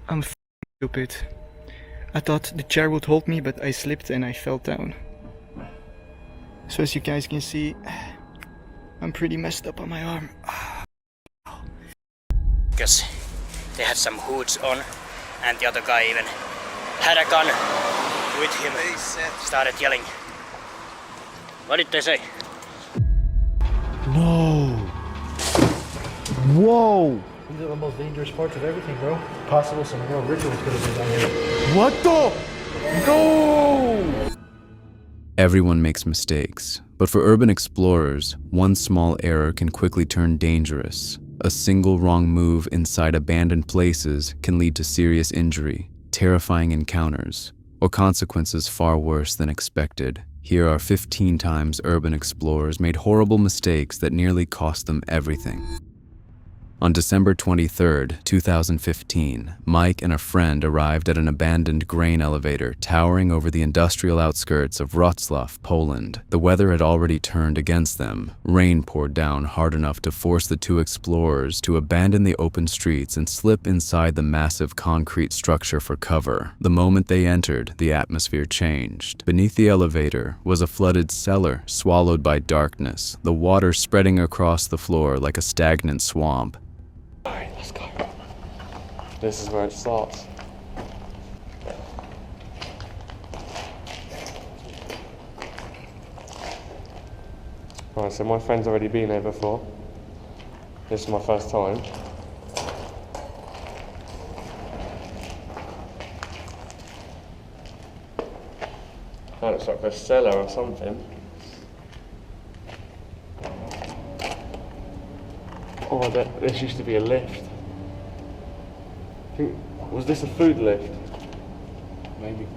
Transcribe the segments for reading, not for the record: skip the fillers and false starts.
I'm stupid. I thought the chair would hold me, but I slipped and I fell down. So as you guys can see, I'm pretty messed up on my arm. Because they had some hoods on, and the other guy even had a gun with him. Started yelling. What did they say? No. Whoa. These are the most dangerous parts of everything, bro. Possible some more rituals could have been done here. What the? No! Everyone makes mistakes, but for urban explorers, one small error can quickly turn dangerous. A single wrong move inside abandoned places can lead to serious injury, terrifying encounters, or consequences far worse than expected. Here are 15 times urban explorers made horrible mistakes that nearly cost them everything. On December 23, 2015, Mike and a friend arrived at an abandoned grain elevator towering over the industrial outskirts of Wrocław, Poland. The weather had already turned against them. Rain poured down hard enough to force the two explorers to abandon the open streets and slip inside the massive concrete structure for cover. The moment they entered, the atmosphere changed. Beneath the elevator was a flooded cellar swallowed by darkness, the water spreading across the floor like a stagnant swamp. Alright, let's go. This is where it starts. Alright, so my friend's already been here before. This is my first time. That looks like a cellar or something. Oh, this used to be a lift. Was this a food lift? Maybe,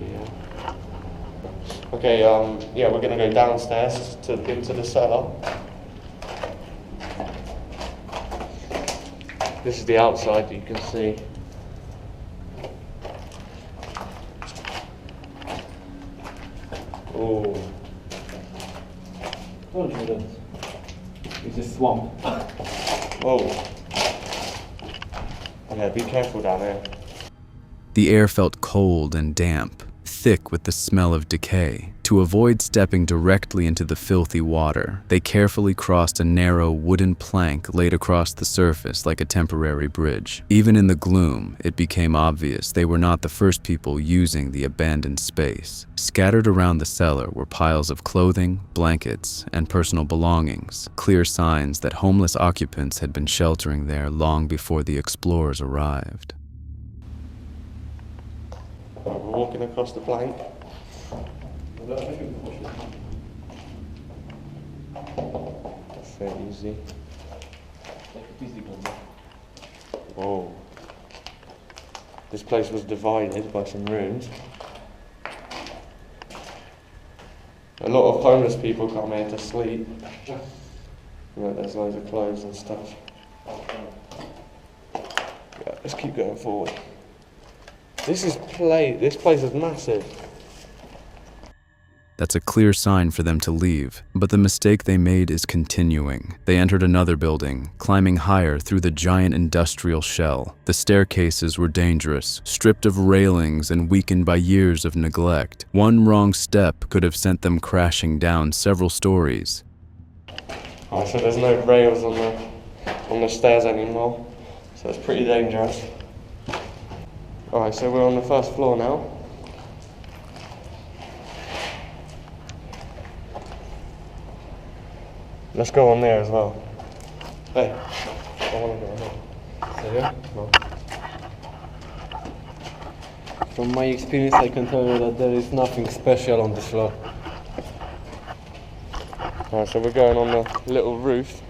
yeah. Okay, yeah, we're gonna go downstairs into the cellar. This is the outside that you can see. Oh. It's a swamp. Whoa. Yeah, be careful down there. The air felt cold and damp, thick with the smell of decay. To avoid stepping directly into the filthy water, they carefully crossed a narrow wooden plank laid across the surface like a temporary bridge. Even in the gloom, it became obvious they were not the first people using the abandoned space. Scattered around the cellar were piles of clothing, blankets, and personal belongings, clear signs that homeless occupants had been sheltering there long before the explorers arrived. We're walking across the plank. That's very easy. Whoa. This place was divided by some rooms. A lot of homeless people come here to sleep. Look, there's loads of clothes and stuff. Yeah, let's keep going forward. This place is massive. That's a clear sign for them to leave, but the mistake they made is continuing. They entered another building, climbing higher through the giant industrial shell. The staircases were dangerous, stripped of railings and weakened by years of neglect. One wrong step could have sent them crashing down several stories. Oh, so there's no rails on the stairs anymore, so it's pretty dangerous. Alright, so we're on the first floor now. Let's go on there as well. Hey, I want to go on there. So yeah? No. From my experience, I can tell you that there is nothing special on this floor. Alright, so we're going on the little roof.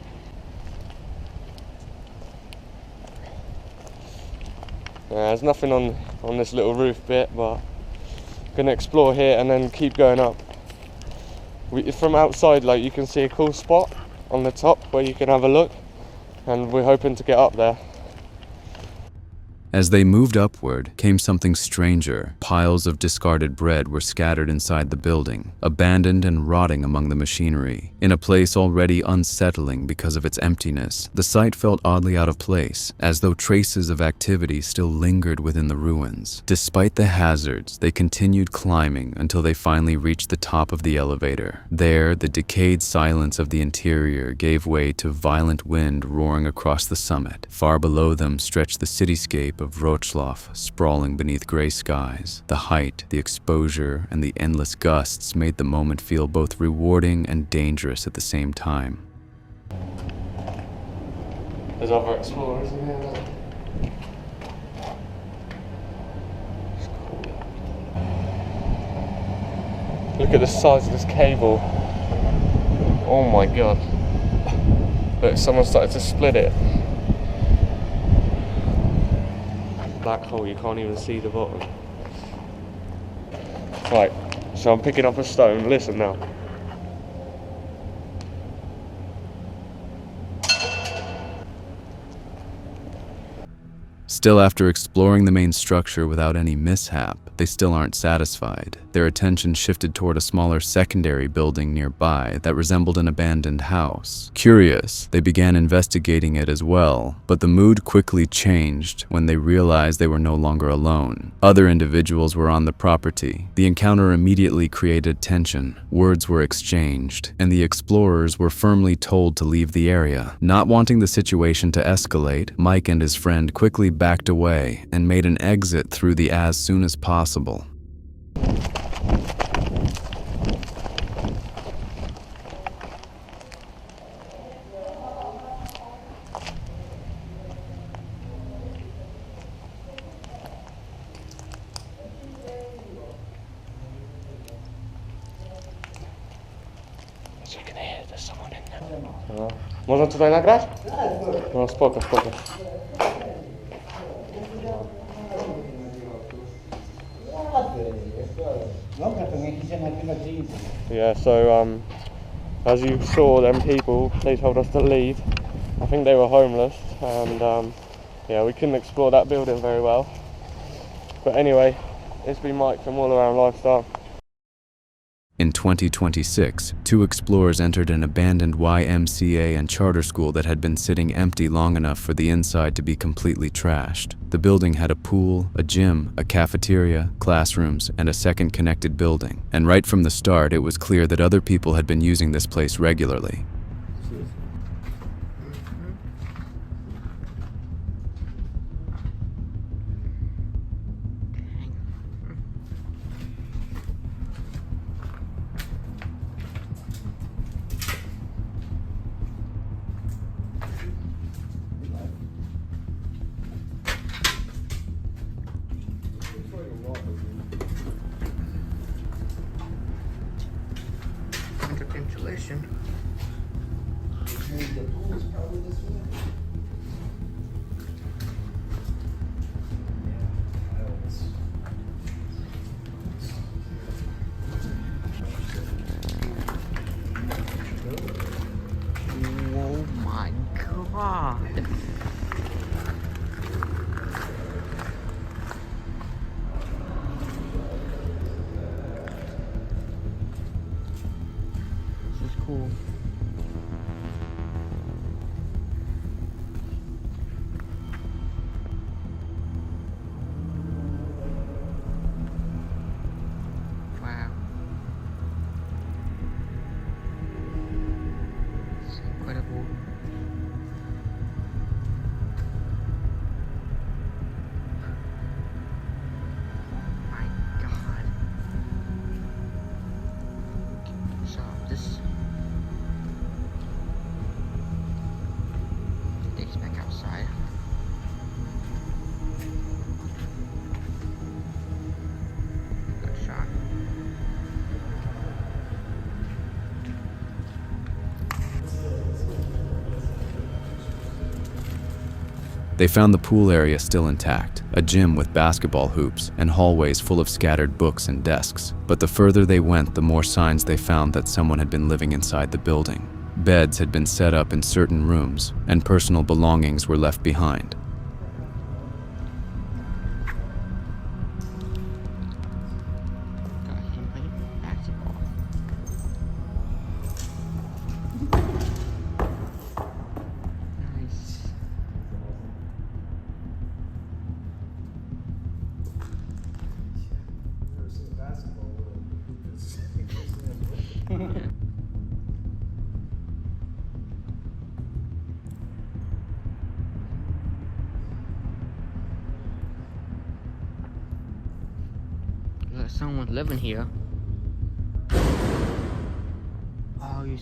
There's nothing on this little roof bit, but I'm gonna explore here and then keep going up. From outside, like, you can see a cool spot on the top where you can have a look, and we're hoping to get up there. As they moved upward, came something stranger. Piles of discarded bread were scattered inside the building, abandoned and rotting among the machinery. In a place already unsettling because of its emptiness, the site felt oddly out of place, as though traces of activity still lingered within the ruins. Despite the hazards, they continued climbing until they finally reached the top of the elevator. There, the decayed silence of the interior gave way to violent wind roaring across the summit. Far below them stretched the cityscape of Wrocław, sprawling beneath gray skies. The height, the exposure, and the endless gusts made the moment feel both rewarding and dangerous at the same time. There's other explorers in here now. Look at the size of this cable. Oh my god. Look, someone started to split it. Black hole, you can't even see the bottom. Right, so I'm picking up a stone. Listen now. Still, after exploring the main structure without any mishap, they still aren't satisfied. Their attention shifted toward a smaller secondary building nearby that resembled an abandoned house. Curious, they began investigating it as well, but the mood quickly changed when they realized they were no longer alone. Other individuals were on the property. The encounter immediately created tension. Words were exchanged, and the explorers were firmly told to leave the area. Not wanting the situation to escalate, Mike and his friend quickly backed away and made an exit through the as soon as possible. As you can hear, there's someone in there. Można tutaj nagrać? No spoko, spoko. Yeah, so as you saw, them people, they told us to leave. I think they were homeless, and yeah, we couldn't explore that building very well. But anyway, it's been Mike from All Around Lifestyle. In 2026, 2 explorers entered an abandoned YMCA and charter school that had been sitting empty long enough for the inside to be completely trashed. The building had a pool, a gym, a cafeteria, classrooms, and a second connected building. And right from the start, it was clear that other people had been using this place regularly. Ventilation. Oh my god. This is cool. Wow. It's incredible. My god. So this takes back outside. Good shot. They found the pool area still intact, a gym with basketball hoops, and hallways full of scattered books and desks. But the further they went, the more signs they found that someone had been living inside the building. Beds had been set up in certain rooms, and personal belongings were left behind. There's someone living here. Oh, you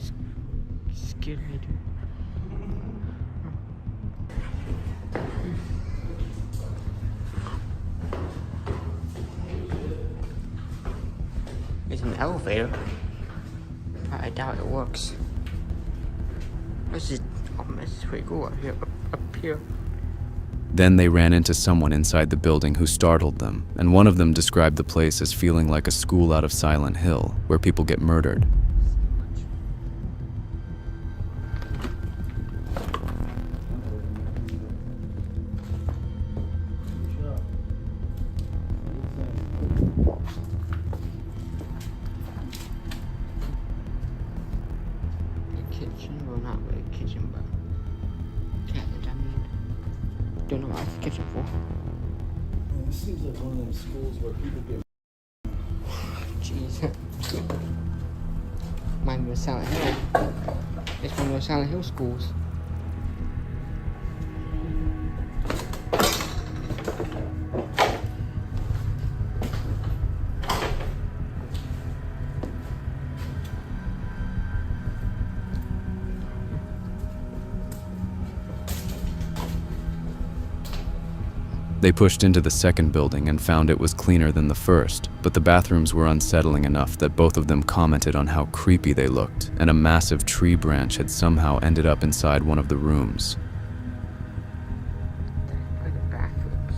scared me, dude. It's an elevator. I doubt it works. This is pretty cool up here. Then they ran into someone inside the building who startled them, and one of them described the place as feeling like a school out of Silent Hill, where people get murdered. Kitchen, well, not really a kitchen, but cabinet, I mean. Don't know what it's a kitchen for. Yeah, this seems like one of them schools where people get. Jeez. Might be a Silent Hill. It's one of those Silent Hill schools. They pushed into the second building and found it was cleaner than the first, but the bathrooms were unsettling enough that both of them commented on how creepy they looked, and a massive tree branch had somehow ended up inside one of the rooms. Like the bathrooms.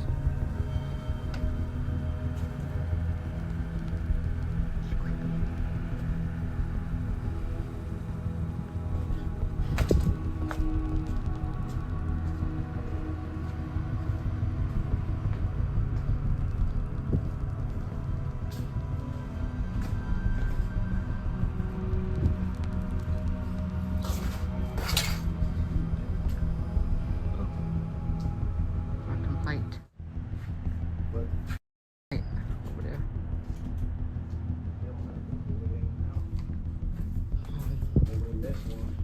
Light. What? Light over there. Maybe we missed one.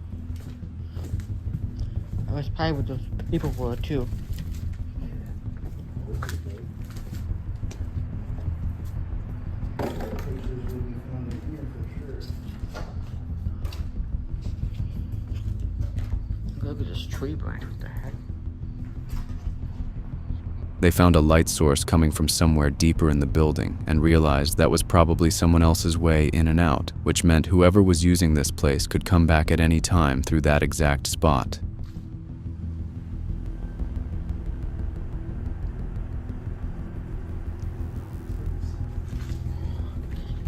That was probably what those people were too. Pictures will be found in here for sure. Look at this tree branch. What the heck? They found a light source coming from somewhere deeper in the building and realized that was probably someone else's way in and out, which meant whoever was using this place could come back at any time through that exact spot.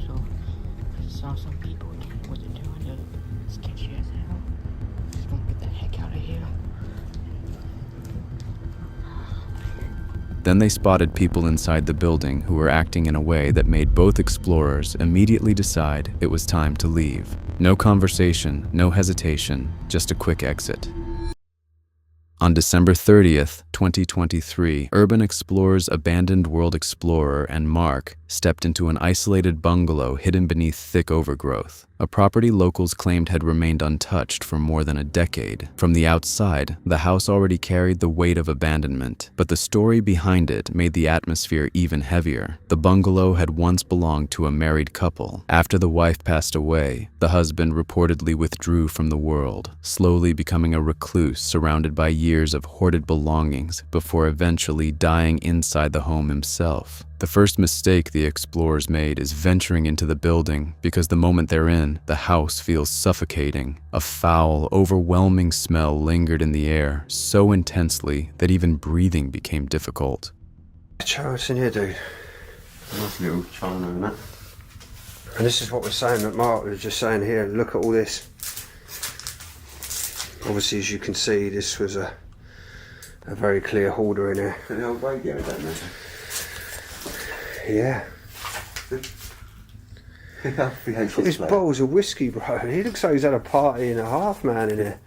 So, I saw some people doing what they're doing. They're sketchy as hell. Just gonna get the heck out of here. Then they spotted people inside the building who were acting in a way that made both explorers immediately decide it was time to leave. No conversation, no hesitation, just a quick exit. On December 30th, 2023, urban explorers Abandoned World Explorer and Mark stepped into an isolated bungalow hidden beneath thick overgrowth, a property locals claimed had remained untouched for more than a decade. From the outside, the house already carried the weight of abandonment, but the story behind it made the atmosphere even heavier. The bungalow had once belonged to a married couple. After the wife passed away, the husband reportedly withdrew from the world, slowly becoming a recluse surrounded by years of hoarded belongings before eventually dying inside the home himself. The first mistake the explorers made is venturing into the building because the moment they're in, the house feels suffocating. A foul, overwhelming smell lingered in the air so intensely that even breathing became difficult. What's in here, dude? Nice little china and that. And this is what we're saying, that Mark was just saying here, look at all this. Obviously, as you can see, this was a very clear hoarder in here. The old radio, don't they? Yeah. Look at his bottles of whiskey, bro. He looks like he's had a party and a half, man, in here.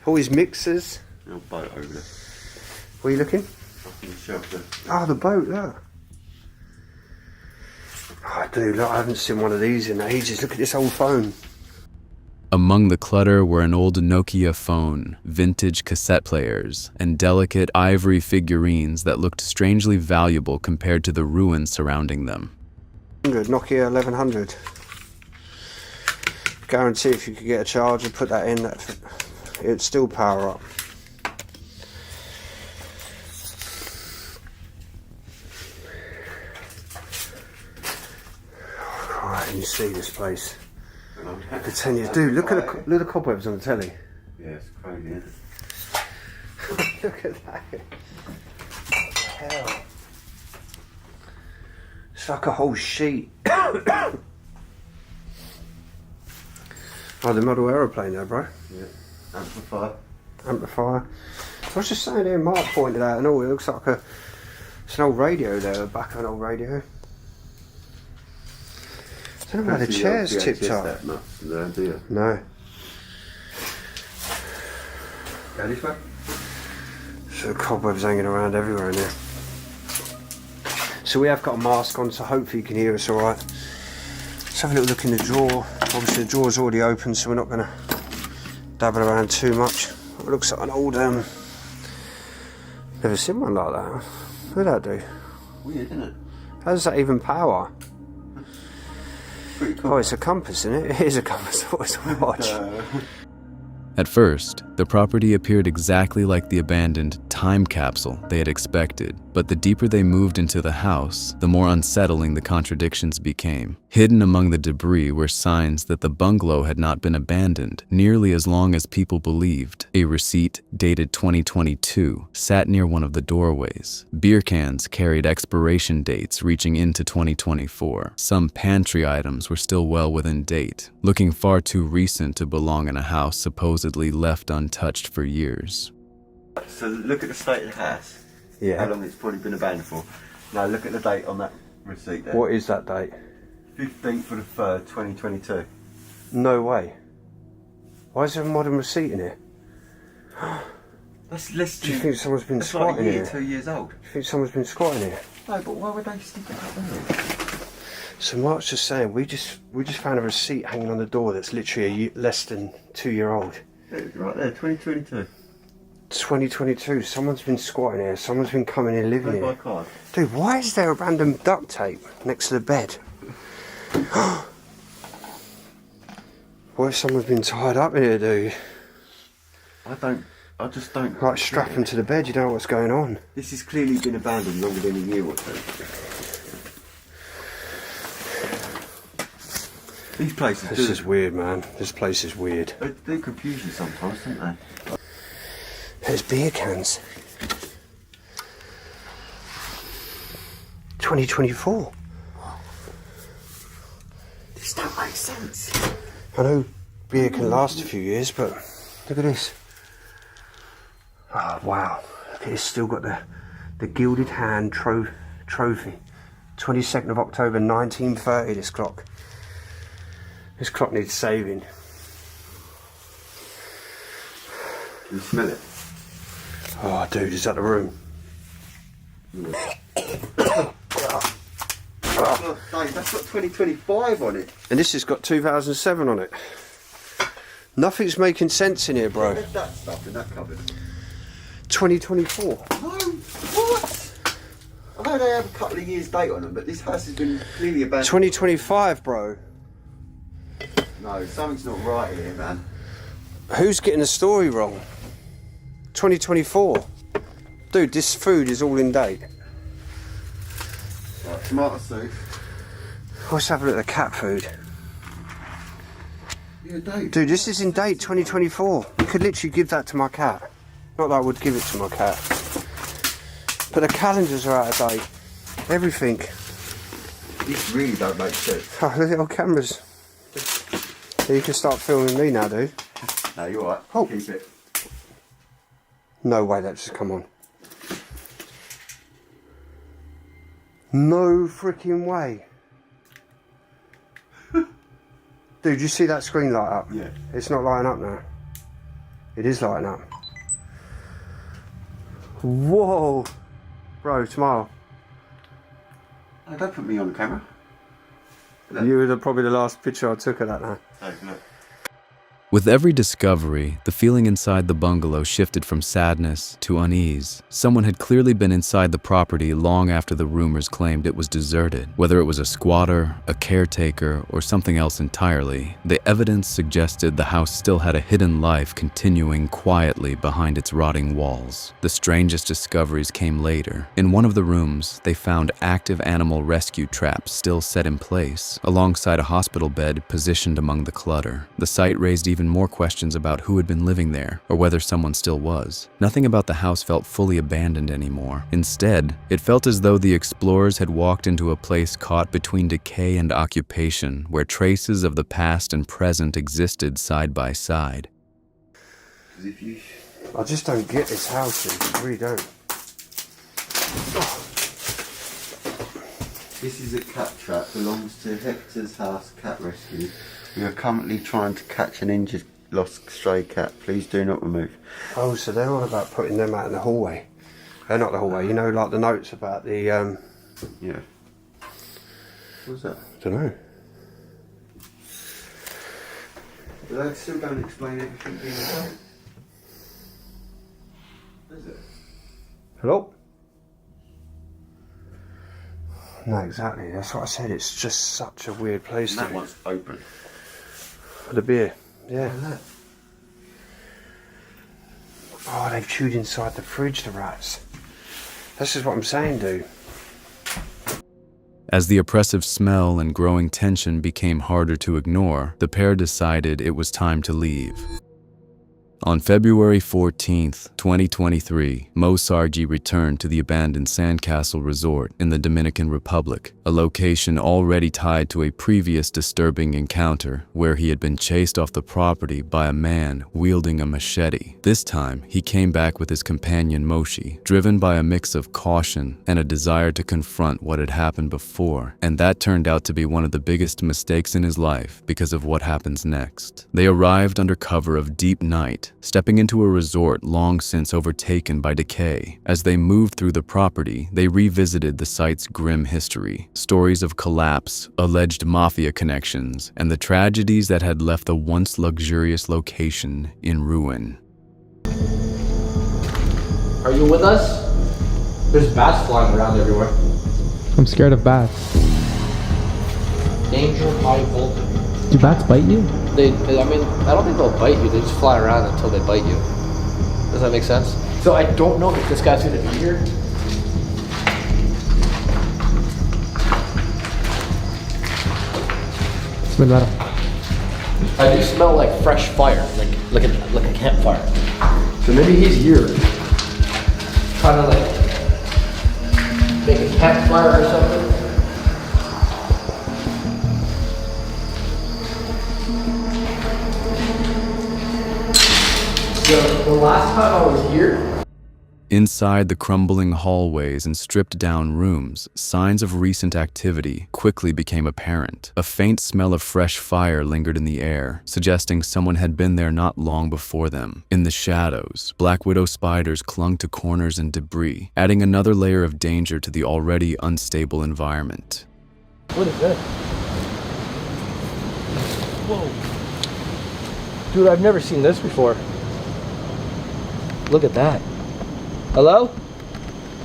All his mixers. Little boat over there. Where are you looking? Up in the shelf there. Oh, the boat, look. Oh, dude, look, I haven't seen one of these in ages. Look at this old phone. Among the clutter were an old Nokia phone, vintage cassette players, and delicate ivory figurines that looked strangely valuable compared to the ruins surrounding them. Nokia 1100. Guarantee if you could get a charger, put that in, it'd still power up. Right, you see this place. The 10 years. Dude, look at the cobwebs on the telly. Yeah, it's crazy, isn't it? Look at that. Hell. It's like a whole sheet. Oh, the model aeroplane there, bro. Yeah. Amplifier. I was just saying there, Mark pointed out and all, it looks like it's an old radio there, the back of an old radio. I don't know why the chair's tipped up. No, do you? No. Go this way? So cobwebs hanging around everywhere in there. So we have got a mask on, so hopefully you can hear us alright. Let's have a little look in the drawer. Obviously the drawer's already open, so we're not going to dabble around too much. It looks like an old, never seen one like that. What would that do? Weird, isn't it? How does that even power? Pretty cool. Oh, it's a compass, isn't it? It is a compass. Oh, it's a watch. At first, the property appeared exactly like the abandoned time capsule they had expected, but the deeper they moved into the house, the more unsettling the contradictions became. Hidden among the debris were signs that the bungalow had not been abandoned nearly as long as people believed. A receipt dated 2022 sat near one of the doorways. Beer cans carried expiration dates reaching into 2024. Some pantry items were still well within date, looking far too recent to belong in a house supposedly left untouched for years. So look at the state of the house. Yeah. How long it's probably been abandoned for. Now look at the date on that receipt there. What is that date? 15th of the 3rd, 2022. No way. Why is there a modern receipt in here? That's less Do you think someone's been that's like squatting a year, here? 2 years old. Do you think someone's been squatting here? No, but why would they stick it up there? So Mark's just saying, we just found a receipt hanging on the door that's literally less than 2 year old. Yeah, right there, 2022. 2022, someone's been squatting here, someone's been coming in living Paid by here. card. Dude, why is there a random duct tape next to the bed? What if someone's been tied up in here, dude? I just don't. Like strap them to the bed, you don't know what's going on. This has clearly been abandoned longer than a year or two. These places This is weird, man. This place is weird. They do confuse you sometimes, don't they? There's beer cans. 2024. This don't make sense. I know beer can last a few years, but look at this. Oh, wow. Look at this, still got the gilded hand trophy. 22nd of October 1930, this clock. This clock needs saving. Can you smell it? Oh, dude, is that the room? Oh, Dave, that's got 2025 on it. And this has got 2007 on it. Nothing's making sense in here, bro. Where's that stuff in that cupboard? 2024. No, what? I know they have a couple of years date on them, but this house has been clearly abandoned. 2025, bro. No, something's not right here, man. Who's getting the story wrong? 2024. Dude, this food is all in date. Right, tomato soup. Let's have a look at the cat food. Yeah, Dave. Dude, this is in date 2024. You could literally give that to my cat. Not that I would give it to my cat. But the calendars are out of date. Everything. These really don't make sense. Oh, look at old cameras. You can start filming me now, dude. No, you're right. Oh. Keep it. No way that's just come on. No freaking way. Dude, you see that screen light up? Yeah. It's not lighting up now. It is lighting up. Whoa. Bro, smile. Oh, don't put me on camera. You were probably the last picture I took of that now. Take a look. With every discovery, the feeling inside the bungalow shifted from sadness to unease. Someone had clearly been inside the property long after the rumors claimed it was deserted. Whether it was a squatter, a caretaker, or something else entirely, the evidence suggested the house still had a hidden life continuing quietly behind its rotting walls. The strangest discoveries came later. In one of the rooms, they found active animal rescue traps still set in place, alongside a hospital bed positioned among the clutter. The site raised even more questions about who had been living there, or whether someone still was. Nothing about the house felt fully abandoned anymore. Instead, it felt as though the explorers had walked into a place caught between decay and occupation, where traces of the past and present existed side by side. I just don't get this house, I really don't. This is a cat trap, belongs to Hector's House Cat Rescue. We are currently trying to catch an injured lost stray cat. Please do not remove. Oh, so they're all about putting them out in the hallway. Not the hallway, you know, like the notes about the, Yeah. What's that? I don't know. But they still don't explain everything being done. Is it? Hello? No, exactly, that's what I said, it's just such a weird place. And that one's open. For the beer, yeah. Oh, they've chewed inside the fridge, the rats. This is what I'm saying, dude. As the oppressive smell and growing tension became harder to ignore, the pair decided it was time to leave. On February 14th, 2023, Mo Sargi returned to the abandoned Sandcastle Resort in the Dominican Republic, a location already tied to a previous disturbing encounter where he had been chased off the property by a man wielding a machete. This time, he came back with his companion Moshi, driven by a mix of caution and a desire to confront what had happened before, and that turned out to be one of the biggest mistakes in his life because of what happens next. They arrived under cover of deep night, stepping into a resort long since overtaken by decay. As they moved through the property, they revisited the site's grim history, stories of collapse, alleged mafia connections, and the tragedies that had left the once luxurious location in ruin. Are you with us? There's bats flying around everywhere. I'm scared of bats. Danger, high voltage. Do bats bite you? I mean, I don't think they'll bite you. They just fly around until they bite you. Does that make sense? So I don't know if this guy's gonna be here. Smell better. I do smell like fresh fire, like a campfire. So maybe he's here, trying to like make a campfire or something. The last time I was here, Inside the crumbling hallways and stripped-down rooms, signs of recent activity quickly became apparent. A faint smell of fresh fire lingered in the air, suggesting someone had been there not long before them. In the shadows, black widow spiders clung to corners and debris, adding another layer of danger to the already unstable environment. what is that? Whoa. Dude, I've never seen this before. Look at that. Hello?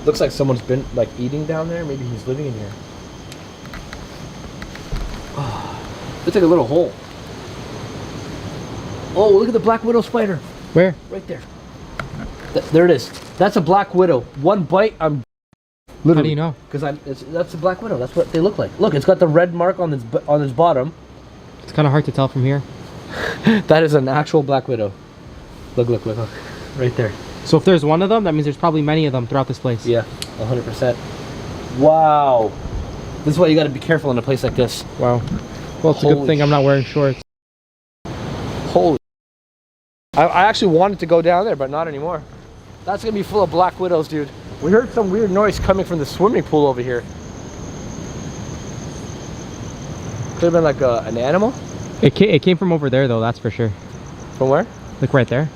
Looks like someone's been like eating down there. Maybe he's living in here. Oh, looks like a little hole. Oh, look at the black widow spider. Where? Right there. There it is. That's a black widow. One bite, I'm literally. How do you know? Because that's a black widow. That's what they look like. Look, it's got the red mark on its bottom. It's kind of hard to tell from here. That is an actual black widow. Look. Right there. So if there's one of them, that means there's probably many of them throughout this place. Yeah, 100%. Wow. This is why you got to be careful in a place like this. Wow. Well, it's a good thing I'm not wearing shorts. Holy. I actually wanted to go down there, but not anymore. That's going to be full of black widows, dude. We heard some weird noise coming from the swimming pool over here. Could have been like an animal? It came from over there, though, that's for sure. From where? Like right there.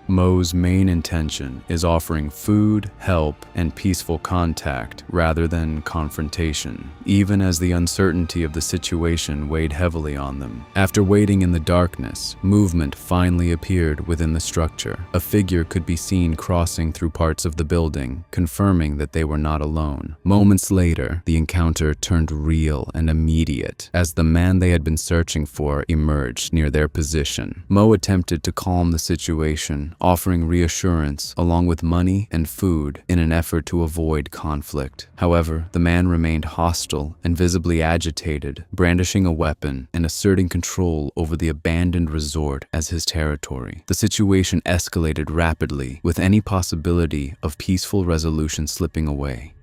Mo's main intention is offering food, help, and peaceful contact rather than confrontation, even as the uncertainty of the situation weighed heavily on them. After waiting in the darkness, movement finally appeared within the structure. A figure could be seen crossing through parts of the building, confirming that they were not alone. Moments later, the encounter turned real and immediate as the man they had been searching for emerged near their position. Mo attempted to calm the situation, offering reassurance along with money and food in an effort to avoid conflict. However, the man remained hostile and visibly agitated, brandishing a weapon and asserting control over the abandoned resort as his territory. The situation escalated rapidly, with any possibility of peaceful resolution slipping away.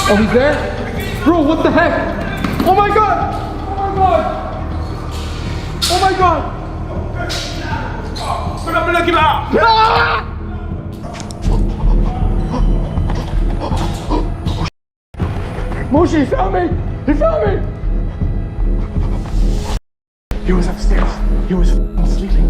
Oh, he's there? Bro, what the heck? Oh my god! Oh my god! Oh my god! Ah! Moshe, he found me! He found me! He was upstairs. He was sleeping.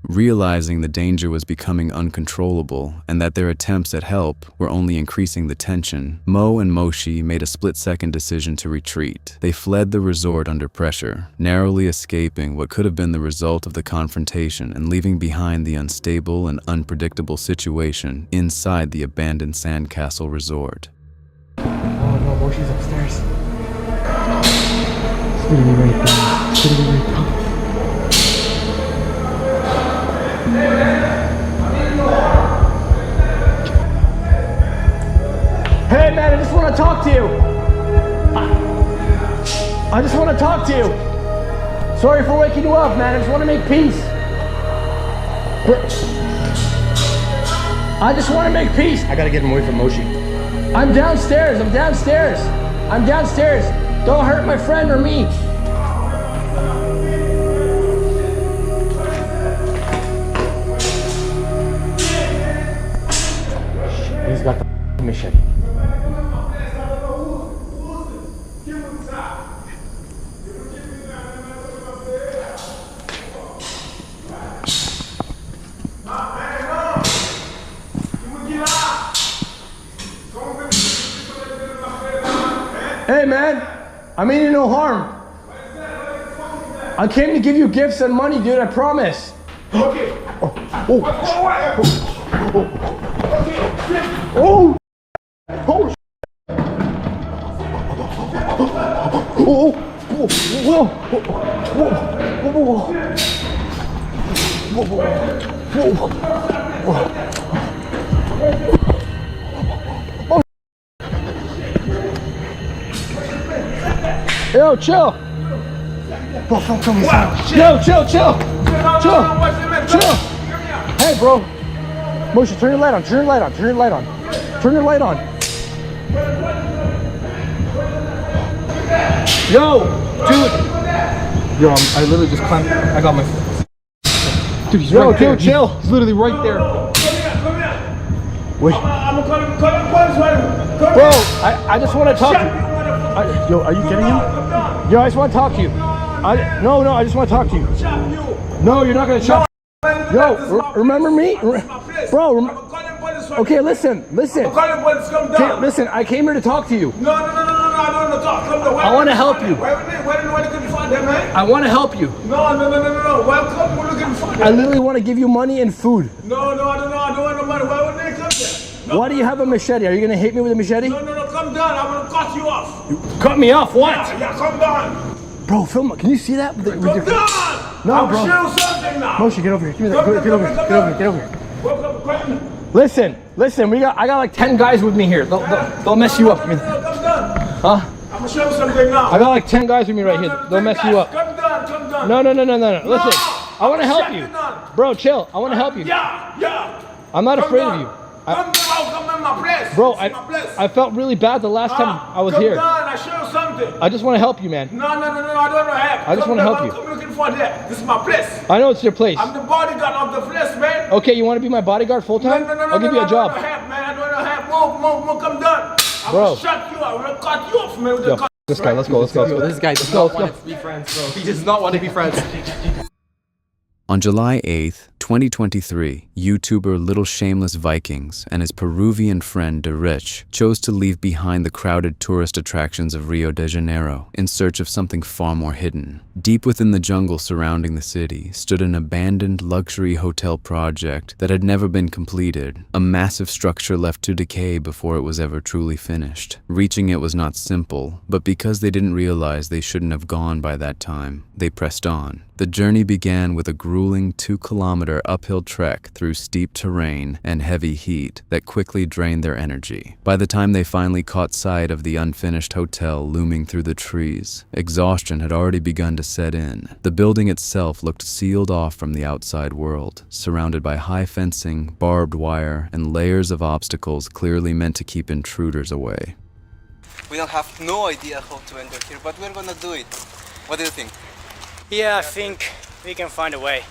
Realizing the danger was becoming uncontrollable and that their attempts at help were only increasing the tension, Mo and Moshe made a split-second decision to retreat. They fled the resort under pressure, narrowly escaping what could have been the result of the confrontation and leaving behind the unstable and unpredictable situation inside the abandoned sandcastle resort. Oh no, Moshe's upstairs. It's gonna be right down. It's gonna be right down. Hey man, I just want to talk to you. I just want to talk to you. Sorry for waking you up, man. I just want to make peace. I just want to make peace. I gotta get him away from Moshe. I'm downstairs. I'm downstairs. I'm downstairs. Don't hurt my friend or me. He's got the machete. Hey man, I mean you no harm. I came to give you gifts and money, dude, I promise. Okay. Oh. Oh. Oh. Oh. Whoa. Yo, chill. Bro, don't kill me. Yo, chill. Hey, bro. Moshe, turn your light on. Turn your light on. Yo, dude. Yo, I literally just climbed. I got my. Dude, he's right there. Dude, chill. He's literally right there. Wait. Bro, I just want to talk to you. Yo, are you kidding him? Yo, I just want to talk to you. No, I just want to talk to you. No, you're not going to chop. Yo, remember me? Bro, okay, listen. Okay, listen, I came here to talk to you. No, I don't want to talk. I want to help you. I want to help you. No. Welcome, we're looking for. I literally want to give you money and food. No, I don't want no money. Why would they come there? No. Why do you have a machete? Are you going to hit me with a machete? No, come down. I'm going to cut you off. You cut me off? What? Yeah, come down. Bro, film it. Can you see that? Come down. No, bro. I'll show something now. Moshe, get over here. Give me that. Get over here. Welcome. Listen. I got like 10 guys with me here. They'll mess you up. Come down. Huh? I'm going to show something now. I got like 10 guys with me right here. They'll mess you up. Come down. No. Listen. I want to help you. Bro, chill. I want to help you. Yeah. I'm not afraid of you. Come in my place. Bro, I felt really bad the last time I was here. Come down, I show something. I just want to help you, man. No, I don't want to help. I just want to help you. Come looking for that. This is my place. I know it's your place. I'm the bodyguard of the place, man. Okay, you want to be my bodyguard full time? I'll give you a job. I don't have, man. I don't have. More, come done. I Bro. will shut you. I will cut you off, man. With the Yo, cut. this guy, let's go. This guy does not want to be friends, bro. He does not want to be friends. On July 8th, 2023, YouTuber Little Shameless Vikings and his Peruvian friend DeRich chose to leave behind the crowded tourist attractions of Rio de Janeiro in search of something far more hidden. Deep within the jungle surrounding the city stood an abandoned luxury hotel project that had never been completed, a massive structure left to decay before it was ever truly finished. Reaching it was not simple, but because they didn't realize they shouldn't have gone by that time, they pressed on. The journey began with a grueling 2-kilometer uphill trek through steep terrain and heavy heat that quickly drained their energy. By the time they finally caught sight of the unfinished hotel looming through the trees, exhaustion had already begun to set in. The building itself looked sealed off from the outside world, surrounded by high fencing, barbed wire, and layers of obstacles clearly meant to keep intruders away. We don't have no idea how to enter here, but we're gonna do it. What do you think? Yeah, I think we can find a way.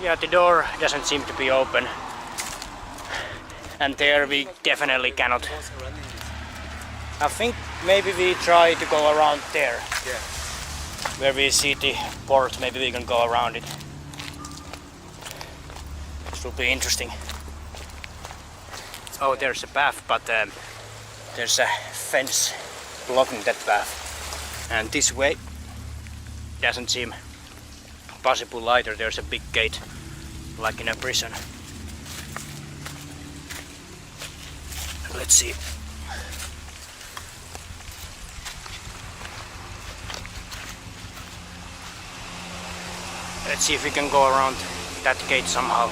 Yeah, the door doesn't seem to be open. And there we definitely cannot. I think maybe we try to go around there. Yeah. Where we see the port, maybe we can go around it. This will be interesting. Oh, there's a path, but there's a fence blocking that path. And this way doesn't seem possible either. There's a big gate, like in a prison. Let's see. Let's see if we can go around that gate somehow.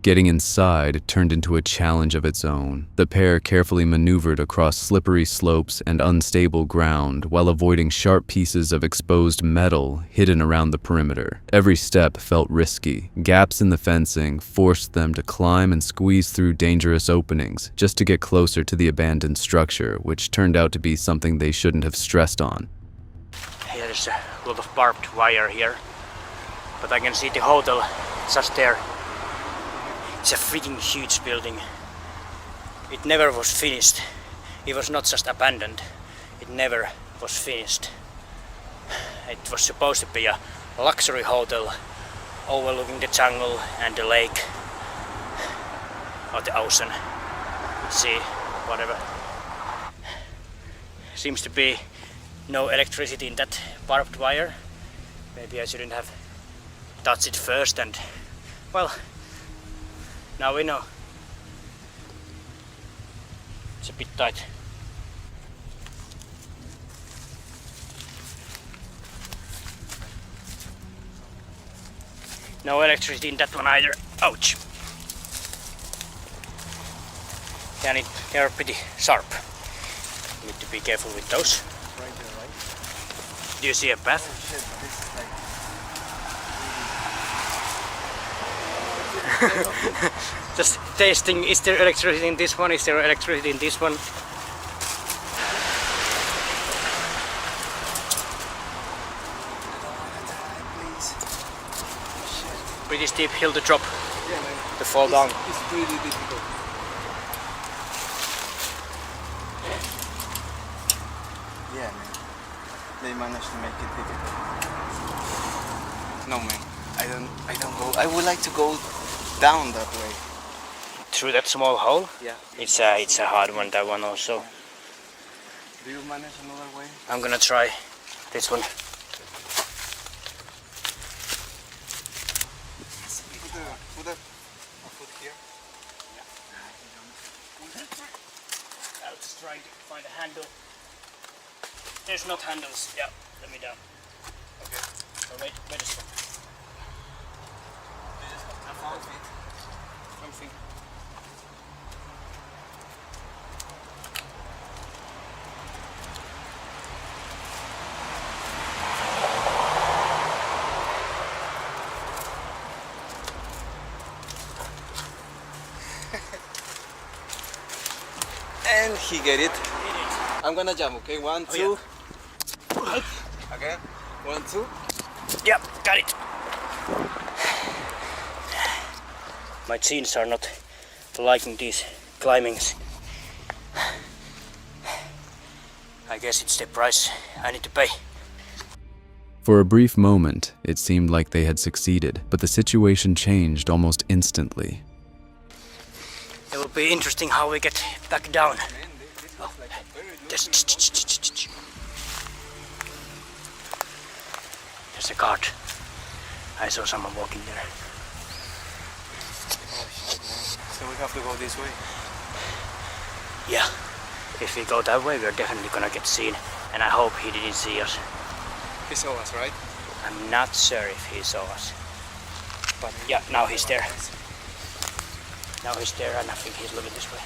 Getting inside turned into a challenge of its own. The pair carefully maneuvered across slippery slopes and unstable ground while avoiding sharp pieces of exposed metal hidden around the perimeter. Every step felt risky. Gaps in the fencing forced them to climb and squeeze through dangerous openings just to get closer to the abandoned structure, which turned out to be something they shouldn't have stressed on. Yeah, there's a lot of barbed wire here, but I can see the hotel just there. It's a freaking huge building. It never was finished. It was not just abandoned. It never was finished. It was supposed to be a luxury hotel overlooking the jungle and the lake or the ocean, sea, whatever. Seems to be no electricity in that barbed wire. Maybe I shouldn't have touched it first, and well, now we know. It's a bit tight. No electricity in that one either. Ouch! Yeah, they are pretty sharp. Need to be careful with those. Do you see a path? Just tasting, is there electricity in this one? Is there electricity in this one? Pretty steep hill to drop, to fall down. It's really difficult. Yeah, man. They managed to make it difficult. No, man. I don't go. I would like to go down that way. Through that small hole? Yeah. It's a hard one, that one also. Do you manage another way? I'm gonna try this one. Put a foot here. I was trying to find a handle. There's not handles. Yeah, let me down. Okay. So wait a second. I found it. Something. And he get it. I'm gonna jump, okay? 1, 2. Okay? 1, 2. Yep, got it. My jeans are not liking these climbings. I guess it's the price I need to pay. For a brief moment, it seemed like they had succeeded, but the situation changed almost instantly. It will be interesting how we get back down. Oh, there's a guard. I saw someone walking there. So we have to go this way? Yeah, if we go that way, we're definitely gonna get seen. And I hope he didn't see us. He saw us, right? I'm not sure if he saw us. But yeah, now he's there. Now he's there and I think he's looking this way.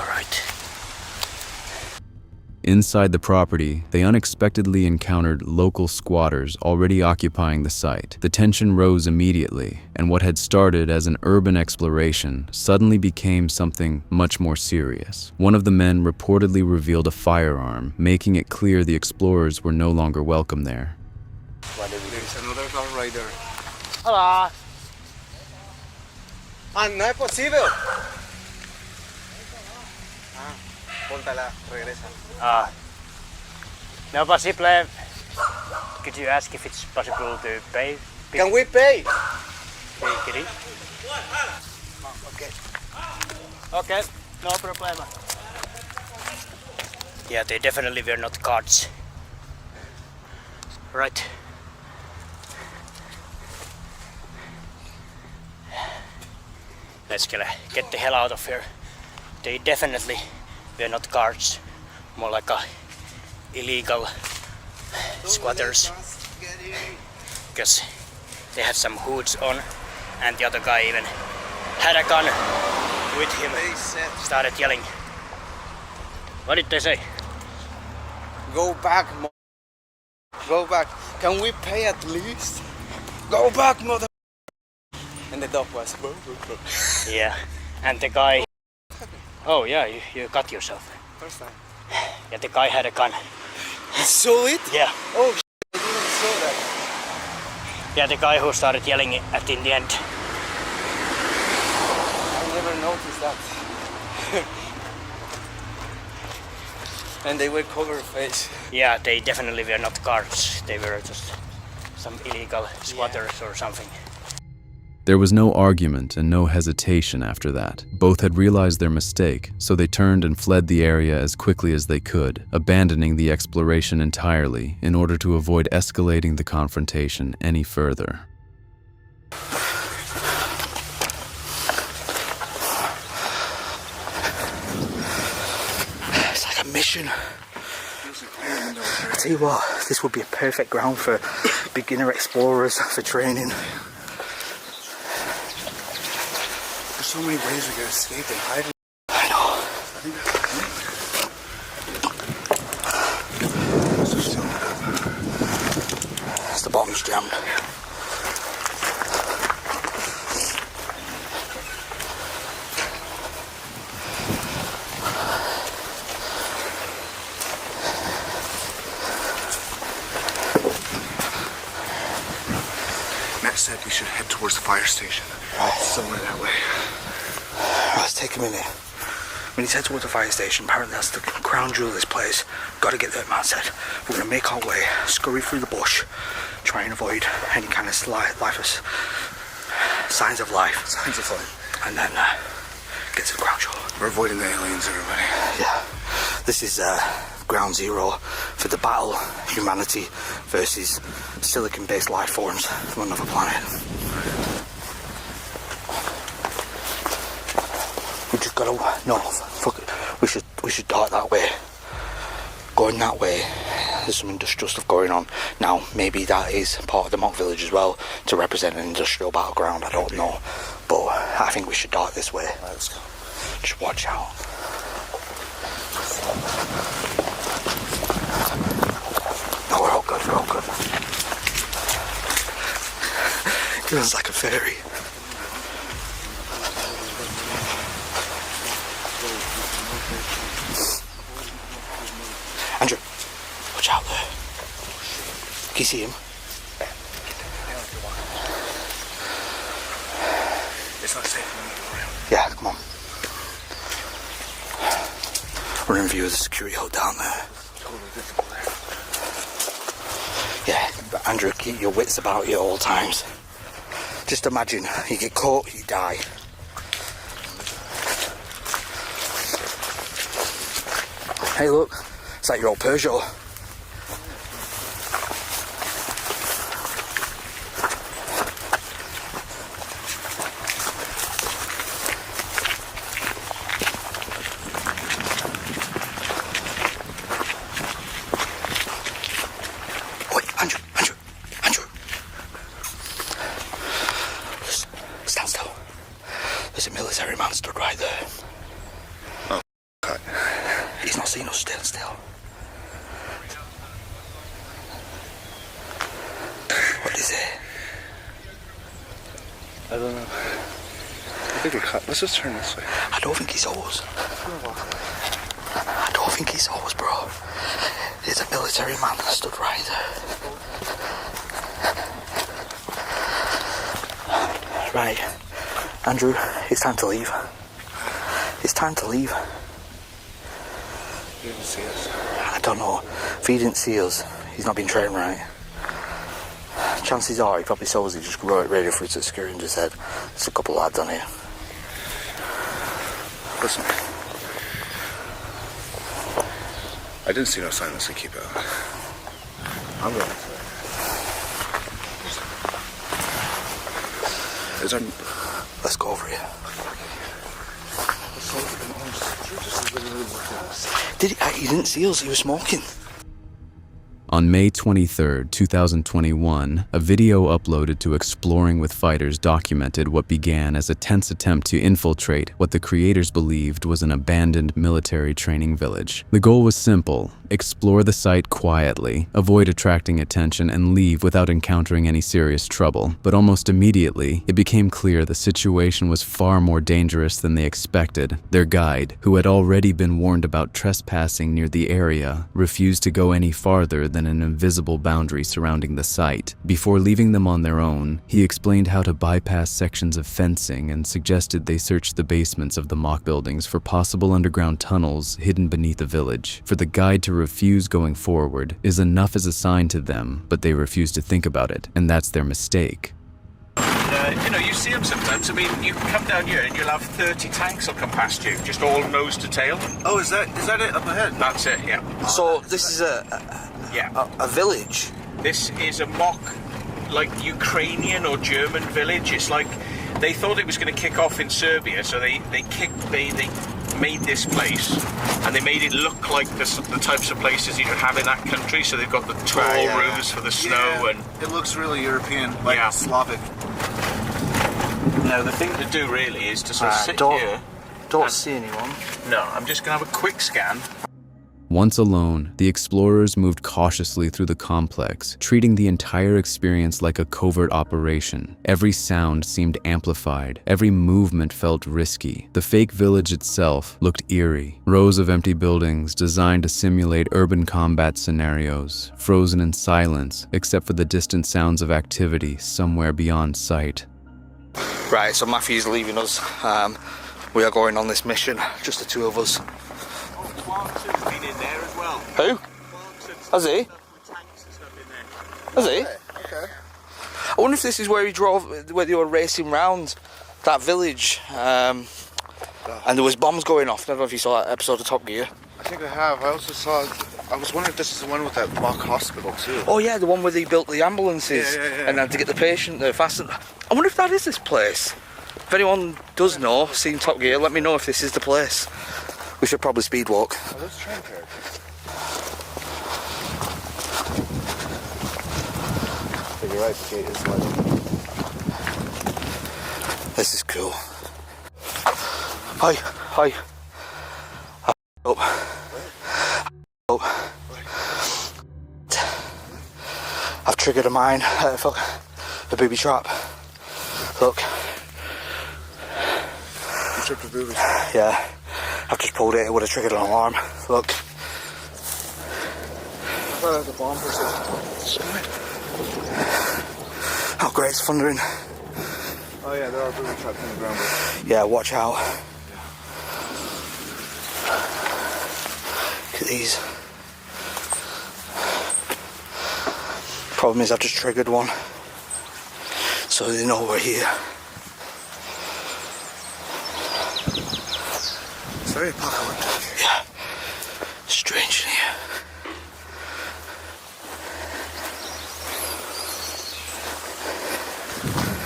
Alright. Inside the property, they unexpectedly encountered local squatters already occupying the site. The tension rose immediately, and what had started as an urban exploration suddenly became something much more serious. One of the men reportedly revealed a firearm, making it clear the explorers were no longer welcome there. There's another car right there. Hola! Ah, no es posible. Ah, póntala, regresa. No possible. Could you ask if it's possible to pay? Can we pay? Get in? Okay. Okay, no problem. Yeah, they definitely were not guards. Right. Let's get the hell out of here. They definitely were not guards. More like illegal squatters. Because they had some hoods on and the other guy even had a gun with him. Started yelling. What did they say? Go back, go back. Can we pay at least? Go back, mother. And the dog was. Yeah, and the guy. Oh yeah, you got yourself. First time. Yeah, the guy had a gun. You saw it? Yeah. Oh, I didn't saw that. Yeah, the guy who started yelling in the end. I never noticed that. And they were covered face. Yeah, they definitely were not guards. They were just some illegal squatters or something. There was no argument and no hesitation after that. Both had realized their mistake, so they turned and fled the area as quickly as they could, abandoning the exploration entirely in order to avoid escalating the confrontation any further. It's like a mission. I tell you what, this would be a perfect ground for beginner explorers for training. There's so many ways we can escape and hide. I know. The bottom's jammed. Matt said we should head towards the fire station. Right. Somewhere that way. Let's take a minute. We need to head towards the fire station. Apparently that's the crown jewel of this place. Got to get there, Matt said. We're going to make our way, scurry through the bush, try and avoid any kind of signs of life. Signs of life. And then get to the crown jewel. We're avoiding the aliens, everybody. Yeah. This is ground zero for the battle, humanity versus silicon-based life forms from another planet. We just gotta, no, fuck it. We should dart that way. Going that way, there's some industrial stuff going on. Now, maybe that is part of the mock village as well, to represent an industrial battleground, I don't know. But I think we should dart this way. Right, let's go. Just watch out. No, we're all good, we're all good. Feels like a fairy. Can you see him? It's not safe for me to go around. Yeah, come on. We're in view of the security hut down there. Totally visible there. Yeah, but Andrew, keep your wits about you at all times. Just imagine, you get caught, you die. Hey look, it's like your old Peugeot. Wait, Andrew. Stand still. There's a military man stood right there. Oh, God. He's not seen us stand still. What is it? I don't know. I think we're cut. Let's just turn this way. I don't think he saw us. I don't think he saw us, bro. There's a military man that stood right there. Right. Andrew, it's time to leave. It's time to leave. He didn't see us. I don't know. If he didn't see us, he's not been trained right. Chances are he probably saw us, he just wrote radio through to the security and just said, there's a couple of lads on here. Listen. I didn't see no sign that said keep out. I'm going for it. Is there... Let's go over here. Did he didn't see us, he was smoking. On May 23, 2021, a video uploaded to Exploring with Fighters documented what began as a tense attempt to infiltrate what the creators believed was an abandoned military training village. The goal was simple: explore the site quietly, avoid attracting attention, and leave without encountering any serious trouble. But almost immediately, it became clear the situation was far more dangerous than they expected. Their guide, who had already been warned about trespassing near the area, refused to go any farther than an invisible boundary surrounding the site. Before leaving them on their own, he explained how to bypass sections of fencing and suggested they search the basements of the mock buildings for possible underground tunnels hidden beneath the village. For the guide to refuse going forward is enough as a sign to them, but they refuse to think about it, and that's their mistake. You know, you see them sometimes. I mean, you come down here and you'll have 30 tanks will come past you, just all nose to tail. Oh, is that it up ahead? That's it, yeah. So this is a village? This is a mock, like, Ukrainian or German village. It's like, they thought it was going to kick off in Serbia, so they made this place, and they made it look like the types of places you have in that country. So they've got the tall roofs for the snow, and it looks really European, like Slavic. Now the thing to do really is to sort of sit here. Don't see anyone. No, I'm just going to have a quick scan. Once alone, the explorers moved cautiously through the complex, treating the entire experience like a covert operation. Every sound seemed amplified, every movement felt risky. The fake village itself looked eerie. Rows of empty buildings designed to simulate urban combat scenarios, frozen in silence except for the distant sounds of activity somewhere beyond sight. Right, so Matthew's leaving us. We are going on this mission, just the two of us. Been in there as well. Who? Has he? Has he? Okay. I wonder if this is where he drove, where they were racing round that village, and there was bombs going off. I don't know if you saw that episode of Top Gear. I think I have. I also saw. I was wondering if this is the one with that mock hospital too. Oh yeah, the one where they built the ambulances and had to get the patient there fastened. I wonder if that is this place. If anyone does know, seen Top Gear, let me know if this is the place. We should probably speed walk. Oh, there's train tracks. You're right, the gate is like... This is cool. Hi. Up. I've triggered a mine. A booby trap. Look. You tripped a booby? Yeah. I've just pulled it. It would have triggered an alarm. Look. Right at the bomb position. Oh great, it's thundering. Oh yeah, there are booby traps in the ground. Yeah, watch out. Look at these. Problem is I've just triggered one, so they know we're here. It's very apocalyptic. Yeah, strange in here.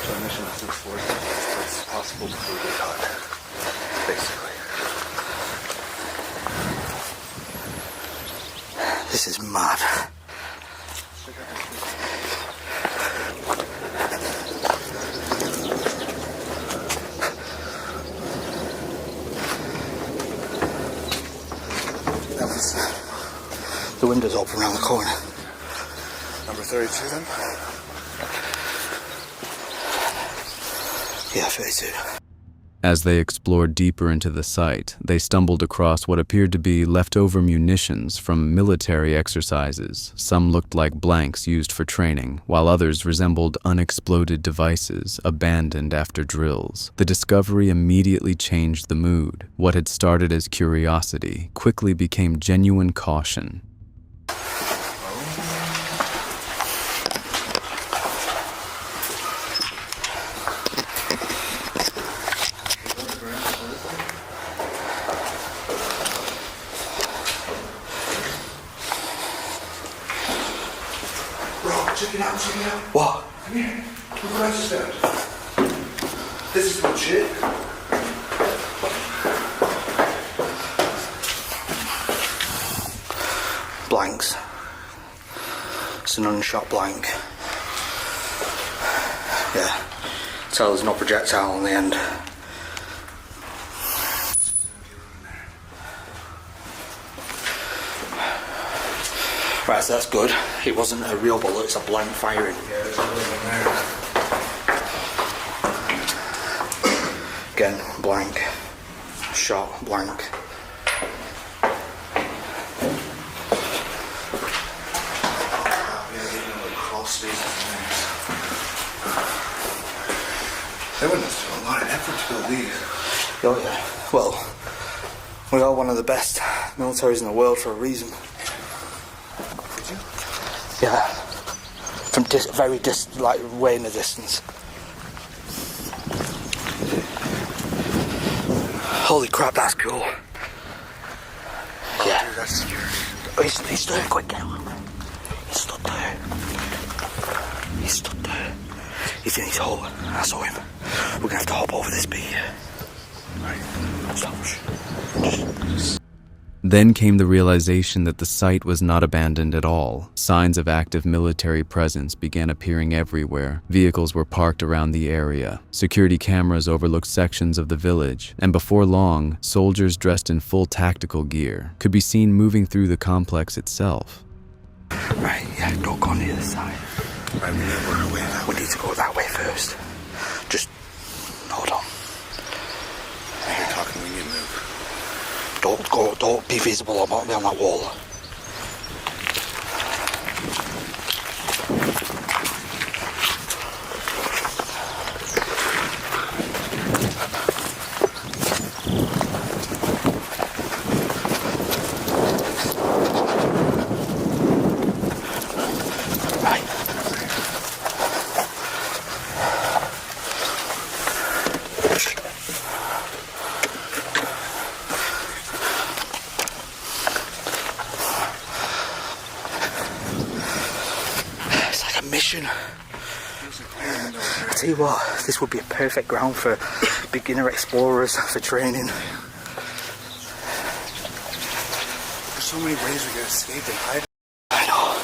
So our mission is to explore as much as possible before we get caught. Basically. This is mad. The window's open around the corner. Number 32 then? Yeah, 32. As they explored deeper into the site, they stumbled across what appeared to be leftover munitions from military exercises. Some looked like blanks used for training, while others resembled unexploded devices abandoned after drills. The discovery immediately changed the mood. What had started as curiosity quickly became genuine caution. Check it out, check it out. What? Come here. Look what I just found. This is legit. Blanks. It's an unshot blank. Yeah. So there's no projectile on the end. Right, so that's good. It wasn't a real bullet, it's a blank firing. Yeah, there's a little in there. Again, blank. Shot, blank. They wouldn't have done a lot of effort to build these. Oh yeah. Well, we are one of the best militaries in the world for a reason. Did you? Yeah. From like way in the distance. Holy crap, that's cool. Oh, Yeah. dude, that's scary. Oh, he's stood there, quick, get him. He stood there. He stood there. He's in his hole. I saw him. We're gonna have to hop over this beat. Right. Stop. Then came the realization that the site was not abandoned at all. Signs of active military presence began appearing everywhere. Vehicles were parked around the area. Security cameras overlooked sections of the village, and before long, soldiers dressed in full tactical gear could be seen moving through the complex itself. Right, yeah, don't go on the other side. Right, we need to work our way that way. We need to go that way first. Just hold on. You're talking, we need to move. Don't be visible on that wall. Mission. I tell you what, this would be a perfect ground for beginner explorers for training. There's so many ways we could escape and hide. I know.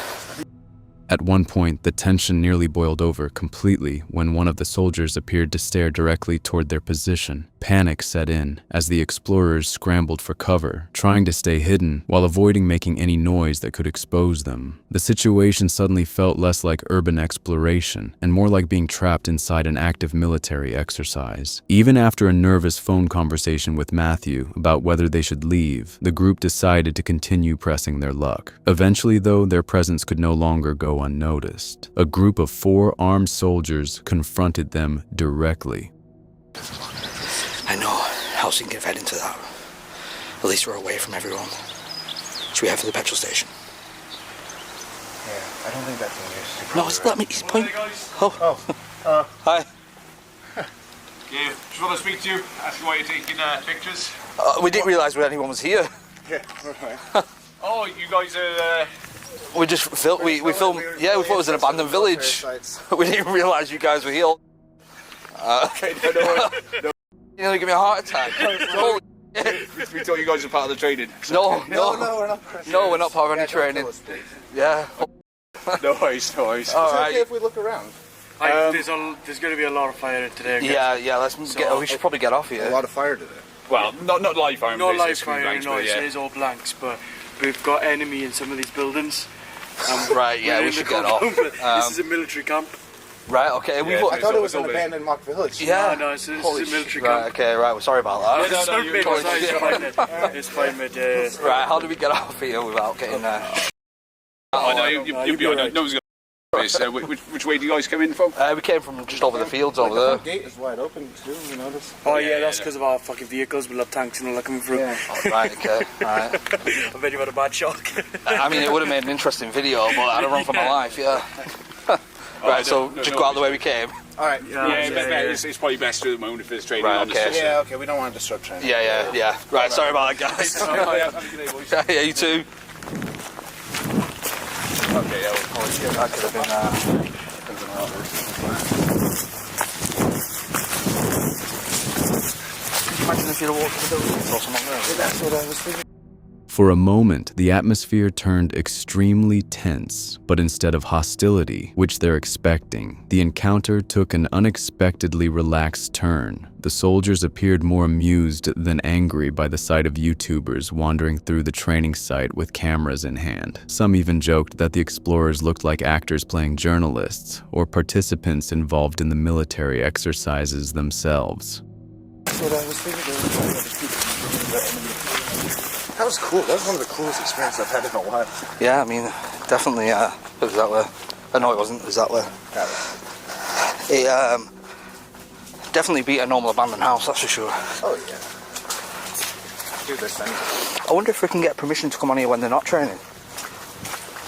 At one point, the tension nearly boiled over completely when one of the soldiers appeared to stare directly toward their position. Panic set in as the explorers scrambled for cover, trying to stay hidden while avoiding making any noise that could expose them. The situation suddenly felt less like urban exploration and more like being trapped inside an active military exercise. Even after a nervous phone conversation with Matthew about whether they should leave, the group decided to continue pressing their luck. Eventually, though, their presence could no longer go unnoticed. A group of 4 armed soldiers confronted them directly. I know. I was thinking of heading to that. At least we're away from everyone. Should we head for the petrol station? Yeah, I don't think that's English. No, it's let me. He's pointing. Oh. Hi. Yeah, just want to speak to you, ask you why you're taking pictures. We didn't realise anyone was here. Yeah, right. Oh, you guys are... We just filmed. We filmed. Yeah, we thought it was an abandoned village. We didn't realise you guys were here. Okay, no. You nearly give me a heart attack. Holy We thought you guys were part of the training. No, we're not. No, we're not part of any training. Yeah. No worries. All right. Okay if we look around. There's going to be a lot of fire today. Yeah. We should probably get off here. A lot of fire today. Well, not live fire. Not live fire. No, it says all blanks, but we've got enemy in some of these buildings. Right. Yeah, we should get off. This is a military camp. Right. Okay. I thought it was an abandoned mock village. Yeah. No, it's a military camp. Right. Okay. Right. We're sorry about that. It's fine, mate. Right. How do we get off here without getting? Oh no, you'll be alright. No one's going. Which way do you guys come in from? We came from just over the fields over there. The gate is wide open too, you notice? Oh yeah, that's because of our fucking vehicles. We'll have tanks and all that coming through. Yeah. Right, okay, right. I bet you had a bad shock. I mean, it would have made an interesting video, but I'd have run for my life, yeah. Right, so just go out the way we came. Alright. It's probably best at the moment if there's training right, on. Okay. Yeah, okay, we don't want to disrupt training. Yeah. Right, sorry about that, guys. Yeah, you too. Okay, yeah, that could have been imagine if you'd have walked to the building and saw someone there. That's what I was thinking. For a moment, the atmosphere turned extremely tense, but instead of hostility, which they're expecting, the encounter took an unexpectedly relaxed turn. The soldiers appeared more amused than angry by the sight of YouTubers wandering through the training site with cameras in hand. Some even joked that the explorers looked like actors playing journalists, or participants involved in the military exercises themselves. That's what I was thinking. That was cool. That was one of the coolest experiences I've had in a while. Yeah, I mean, definitely, it was that way. No, it wasn't. It was that way. It definitely beat a normal abandoned house, that's for sure. Oh, yeah. Do this thing. I wonder if we can get permission to come on here when they're not training.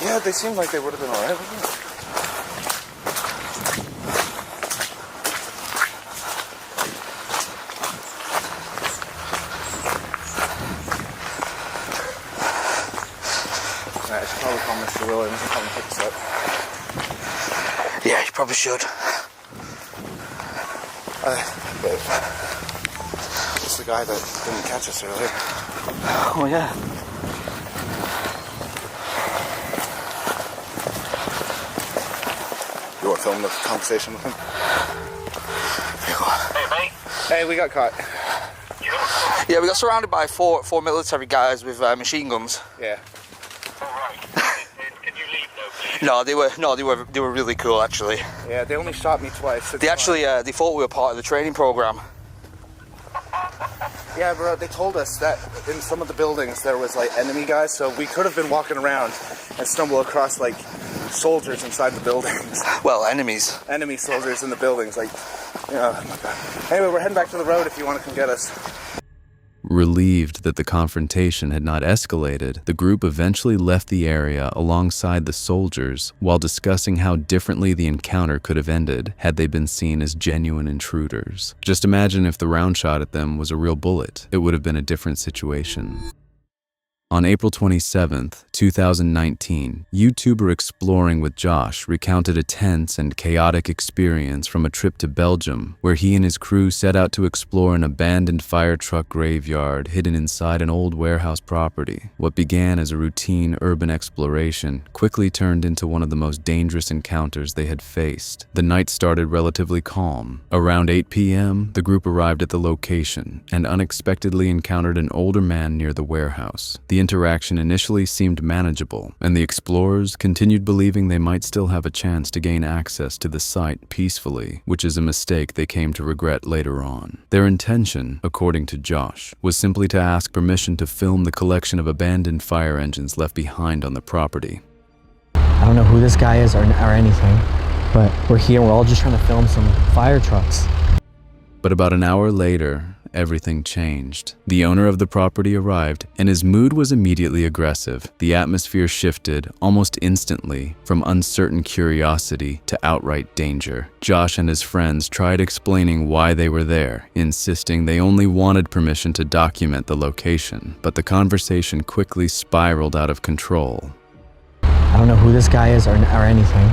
Yeah, they seemed like they would have been alright, wouldn't it? I should probably call Mr. Williams and come and pick us up. Yeah, you probably should. It's the guy that didn't catch us earlier. Oh, yeah. You want to film the conversation with him? Hey, mate. Hey, we got caught. Yeah, we got surrounded by four military guys with machine guns. Yeah. No, they were really cool actually. Yeah, they only shot me twice. They actually they thought we were part of the training program. Yeah, bro, they told us that in some of the buildings there was like enemy guys, so we could have been walking around and stumble across like soldiers inside the buildings. Well, enemies. Enemy soldiers in the buildings, like, oh my god. Anyway, we're heading back to the road if you want to come get us. Relieved that the confrontation had not escalated, the group eventually left the area alongside the soldiers while discussing how differently the encounter could have ended had they been seen as genuine intruders. Just imagine if the round shot at them was a real bullet. It would have been a different situation. On April 27, 2019, YouTuber Exploring with Josh recounted a tense and chaotic experience from a trip to Belgium, where he and his crew set out to explore an abandoned fire truck graveyard hidden inside an old warehouse property. What began as a routine urban exploration quickly turned into one of the most dangerous encounters they had faced. The night started relatively calm. Around 8 p.m., the group arrived at the location and unexpectedly encountered an older man near the warehouse. The interaction initially seemed manageable, and the explorers continued believing they might still have a chance to gain access to the site peacefully, which is a mistake they came to regret later on. Their intention, according to Josh, was simply to ask permission to film the collection of abandoned fire engines left behind on the property. I don't know who this guy is or anything, but we're here, we're all just trying to film some fire trucks. But about an hour later, everything changed. The owner of the property arrived, and his mood was immediately aggressive. The atmosphere shifted almost instantly from uncertain curiosity to outright danger. Josh and his friends tried explaining why they were there, insisting they only wanted permission to document the location, but the conversation quickly spiraled out of control. I don't know who this guy is or anything,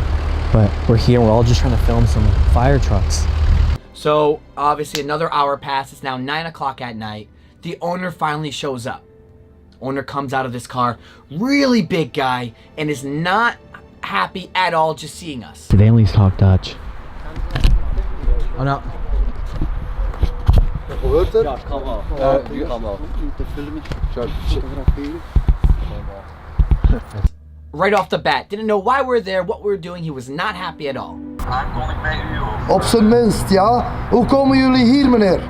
but we're here, we're all just trying to film some fire trucks. So, obviously another hour passed. It's now 9 o'clock at night. The owner finally shows up. Owner comes out of this car, really big guy, and is not happy at all just seeing us. Do they at least talk Dutch? Oh no. Josh, come on. Come on. Right off the bat, didn't know why we're there, what we were doing. He was not happy at all. Op zijn minst, ja. Hoe komen jullie hier, meneer?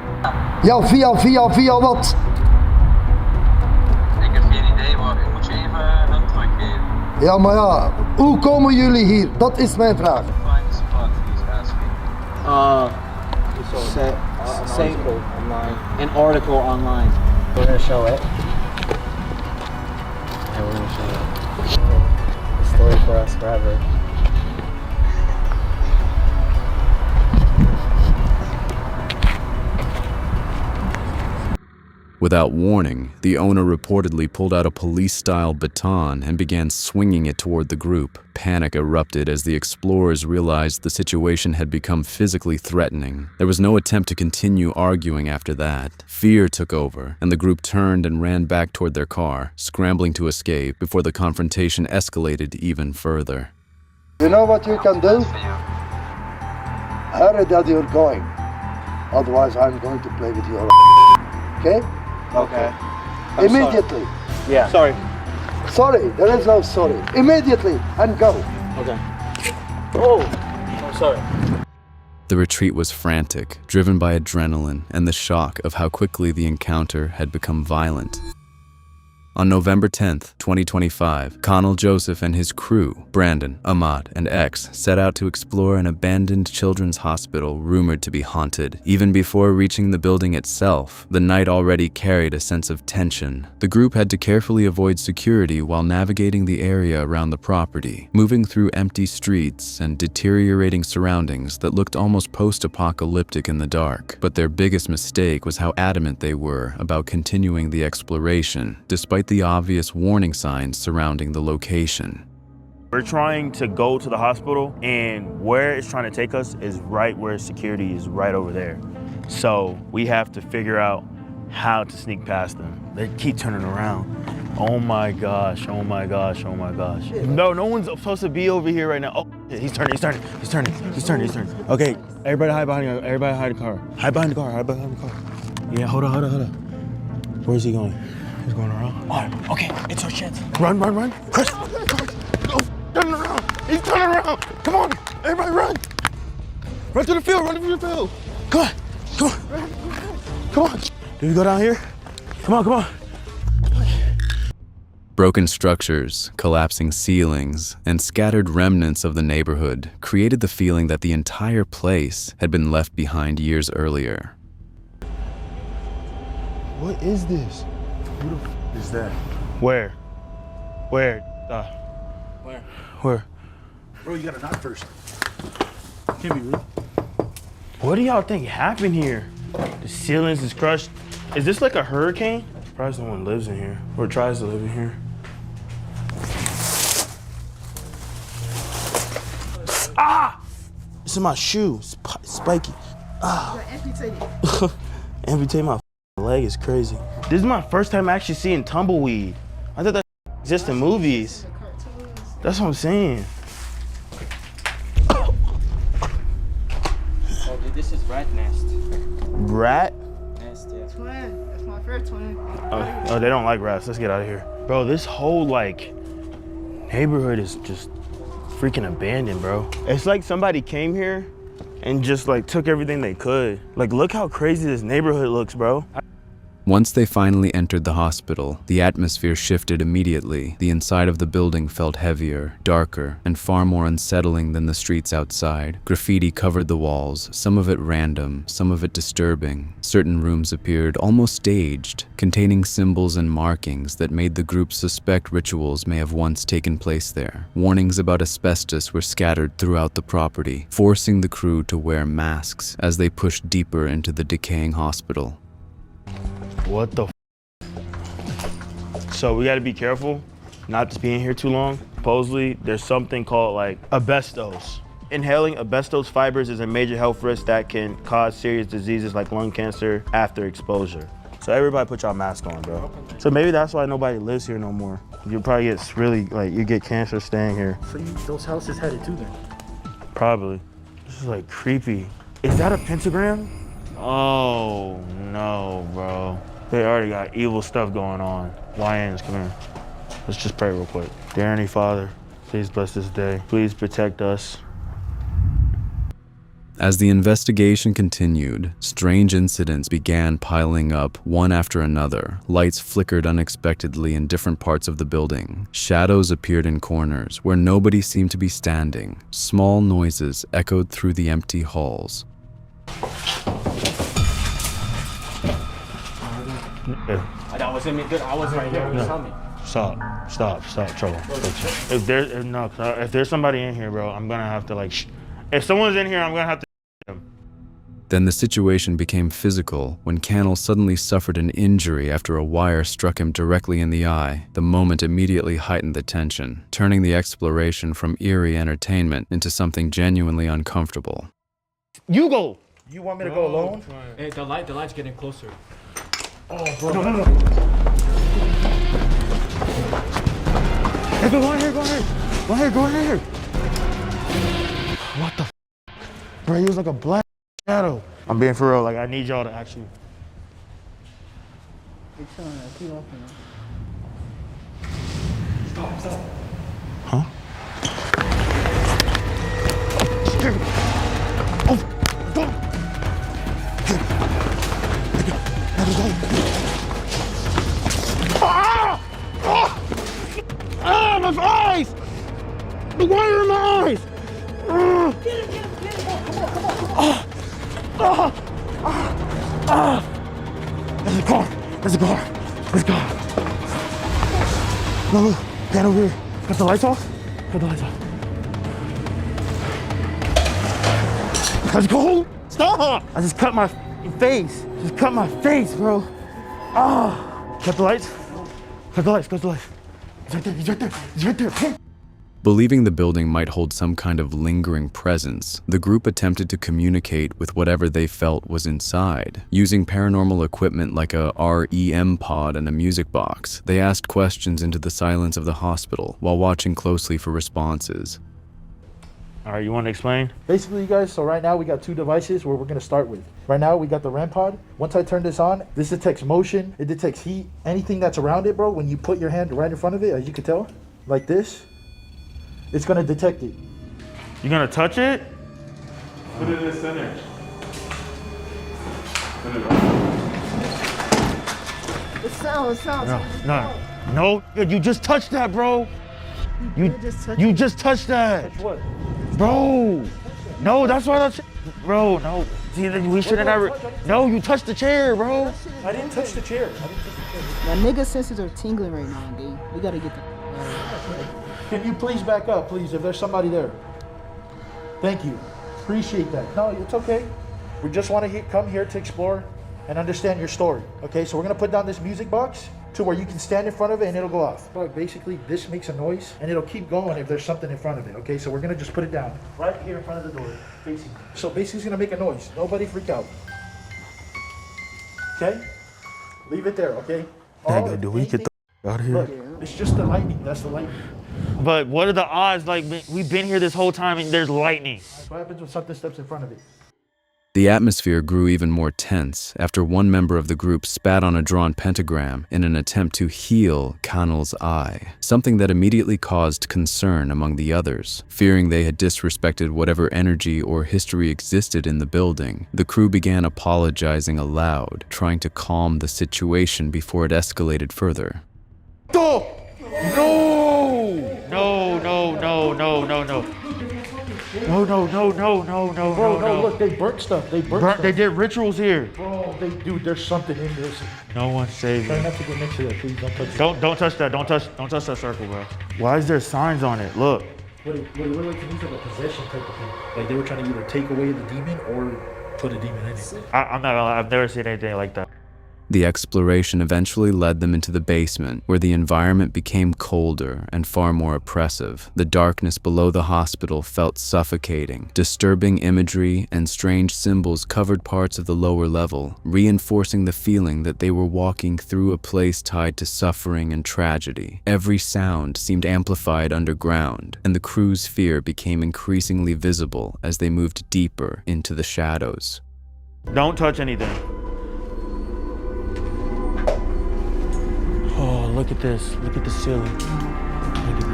Ja, via wat? Ik heb geen idee, maar ik moet je even een druk geven. Ja, maar ja, hoe komen jullie hier? Dat is mijn vraag. An article online. We're gonna show it. Yeah, we're gonna show it. A story for us forever. Without warning, the owner reportedly pulled out a police-style baton and began swinging it toward the group. Panic erupted as the explorers realized the situation had become physically threatening. There was no attempt to continue arguing after that. Fear took over, and the group turned and ran back toward their car, scrambling to escape before the confrontation escalated even further. You know what you can do? Hurry that you're going. Otherwise, I'm going to play with your okay? Okay. Immediately. Sorry. Yeah. Sorry. Sorry, there is no sorry. Immediately, and go. Okay. Oh, I'm sorry. The retreat was frantic, driven by adrenaline and the shock of how quickly the encounter had become violent. On November 10th, 2025, Connell Joseph and his crew, Brandon, Ahmad, and X, set out to explore an abandoned children's hospital rumored to be haunted. Even before reaching the building itself, the night already carried a sense of tension. The group had to carefully avoid security while navigating the area around the property, moving through empty streets and deteriorating surroundings that looked almost post-apocalyptic in the dark. But their biggest mistake was how adamant they were about continuing the exploration, despite the obvious warning signs surrounding the location. We're trying to go to the hospital, and where it's trying to take us is right where security is right over there. So we have to figure out how to sneak past them. They keep turning around. Oh my gosh, oh my gosh, oh my gosh. No one's supposed to be over here right now. Oh, he's turning. Okay, everybody hide behind the car. Everybody hide the car. Hide behind the car. Yeah, hold on. Where is he going? He's going around. Oh, okay, it's our chance. Run. Chris, go. Turn around. He's turning around. Come on, everybody run. Run to the field. Come on. Do we go down here? Come on. Broken structures, collapsing ceilings, and scattered remnants of the neighborhood created the feeling that the entire place had been left behind years earlier. What is this? Who the f is that? Where? Where? Bro, you gotta knock first. Can't be rude. What do y'all think happened here? The ceilings is crushed. Is this like a hurricane? surprised no one lives in here or tries to live in here. Ah! This is my shoe. It's spiky. Ah. Amputate my leg is crazy. This is my first time actually seeing tumbleweed. I thought that exists in movies. That's what I'm saying. Oh, dude, this is rat nest. Rat? Nest, yeah. Twin. That's my favorite twin. Oh, they don't like rats. Let's get out of here. Bro, this whole like neighborhood is just freaking abandoned, bro. It's like somebody came here and just like took everything they could. Like, look how crazy this neighborhood looks, bro. Once they finally entered the hospital, the atmosphere shifted immediately. The inside of the building felt heavier, darker, and far more unsettling than the streets outside. Graffiti covered the walls, some of it random, some of it disturbing. Certain rooms appeared almost staged, containing symbols and markings that made the group suspect rituals may have once taken place there. Warnings about asbestos were scattered throughout the property, forcing the crew to wear masks as they pushed deeper into the decaying hospital. What the So we gotta be careful not to be in here too long. Supposedly, there's something called like asbestos. Inhaling asbestos fibers is a major health risk that can cause serious diseases like lung cancer after exposure. So everybody put y'all mask on, bro. So maybe that's why nobody lives here no more. You probably get really, like, you get cancer staying here. So those houses headed to then? Probably. This is like creepy. Is that a pentagram? Oh no, bro. They already got evil stuff going on. YNs, come here. Let's just pray real quick. Dear Heavenly Father, please bless this day. Please protect us. As the investigation continued, strange incidents began piling up one after another. Lights flickered unexpectedly in different parts of the building. Shadows appeared in corners where nobody seemed to be standing. Small noises echoed through the empty halls. Yeah. That wasn't me. Good. I was right here. No. Tell me. Stop, trouble. If there's somebody in here, bro, I'm gonna have to like, if someone's in here, I'm gonna have to them. Then the situation became physical when Cannell suddenly suffered an injury after a wire struck him directly in the eye. The moment immediately heightened the tension, turning the exploration from eerie entertainment into something genuinely uncomfortable. You go! You want me to go alone? Hey, the light's getting closer. Oh, bro. No. Hey, go in here. What the f? Bro, he was like a black shadow. I'm being for real, like I need y'all to actually. Stop. Huh? Oh, fuck! My eyes! The wire in my eyes! Get him. Come on. There's a car. Let's go. No, get over here. Cut the lights off. Let's go. Stop! I just cut my face. Bro. Cut the lights. He's right there. Believing the building might hold some kind of lingering presence, the group attempted to communicate with whatever they felt was inside. Using paranormal equipment like a REM pod and a music box, they asked questions into the silence of the hospital while watching closely for responses. All right, you want to explain? Basically, you guys, so right now we got two devices where we're going to start with. Right now we got the REM pod. Once I turn this on, this detects motion, it detects heat, anything that's around it, bro. When you put your hand right in front of it, as you can tell, like this, it's going to detect it. You going to touch it? Put it in the center. It sounds. No, you just touched that, bro. You just touched that. Touch what? Bro. No, that's why that's... Bro, no. See, we shouldn't ever... No, you touched the chair, bro. I didn't touch the chair. My nigga senses are tingling right now, dude. We gotta get the... Can you please back up, please, if there's somebody there? Thank you. Appreciate that. No, it's okay. We just want to come here to explore. and understand your story. Okay, so we're gonna put down this music box to where you can stand in front of it and it'll go off. But basically, this makes a noise and it'll keep going if there's something in front of it. Okay, so we're gonna just put it down right here in front of the door, facing. So basically, it's gonna make a noise. Nobody freak out. Okay, leave it there. Okay. Dang, do we get the out of here? Look, it's just the lightning. That's the lightning. But what are the odds? Like, we've been here this whole time and there's lightning. What happens when something steps in front of it? The atmosphere grew even more tense after one member of the group spat on a drawn pentagram in an attempt to heal Connell's eye, something that immediately caused concern among the others. Fearing they had disrespected whatever energy or history existed in the building, the crew began apologizing aloud, trying to calm the situation before it escalated further. No! No, no, no, no, no, no. No, no, no, no, no, no, Bro, no. Look, they burnt stuff. They burnt stuff. They did rituals here. Bro, dude, there's something in this. No one saved Try me. not to get next to that, please. Don't touch it. Don't touch that. Don't touch that circle, bro. Why is there signs on it? Look. What it looked like to me like a possession type of thing. Like they were trying to either take away the demon or put a demon in it. I'm not gonna lie, I've never seen anything like that. The exploration eventually led them into the basement, where the environment became colder and far more oppressive. The darkness below the hospital felt suffocating. Disturbing imagery and strange symbols covered parts of the lower level, reinforcing the feeling that they were walking through a place tied to suffering and tragedy. Every sound seemed amplified underground, and the crew's fear became increasingly visible as they moved deeper into the shadows. Don't touch anything. Oh, look at this. Look at the ceiling. Look at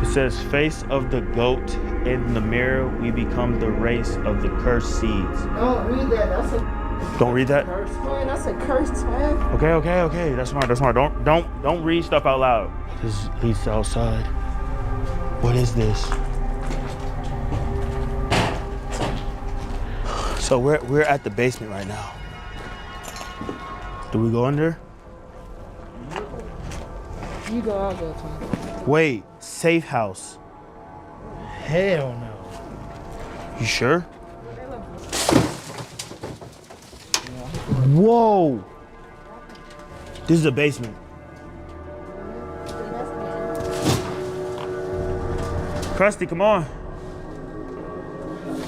this. It says, face of the goat in the mirror, we become the race of the cursed seeds. Don't read that. That's a Don't read that? curse, man. That's a curse, man. Okay. That's smart. Don't read stuff out loud. This leads to outside. What is this? So we're at the basement right now. Do we go under? You go, I'll go, Tom. Wait, safe house. Hell no. You sure? Whoa! This is a basement. Krusty, come on.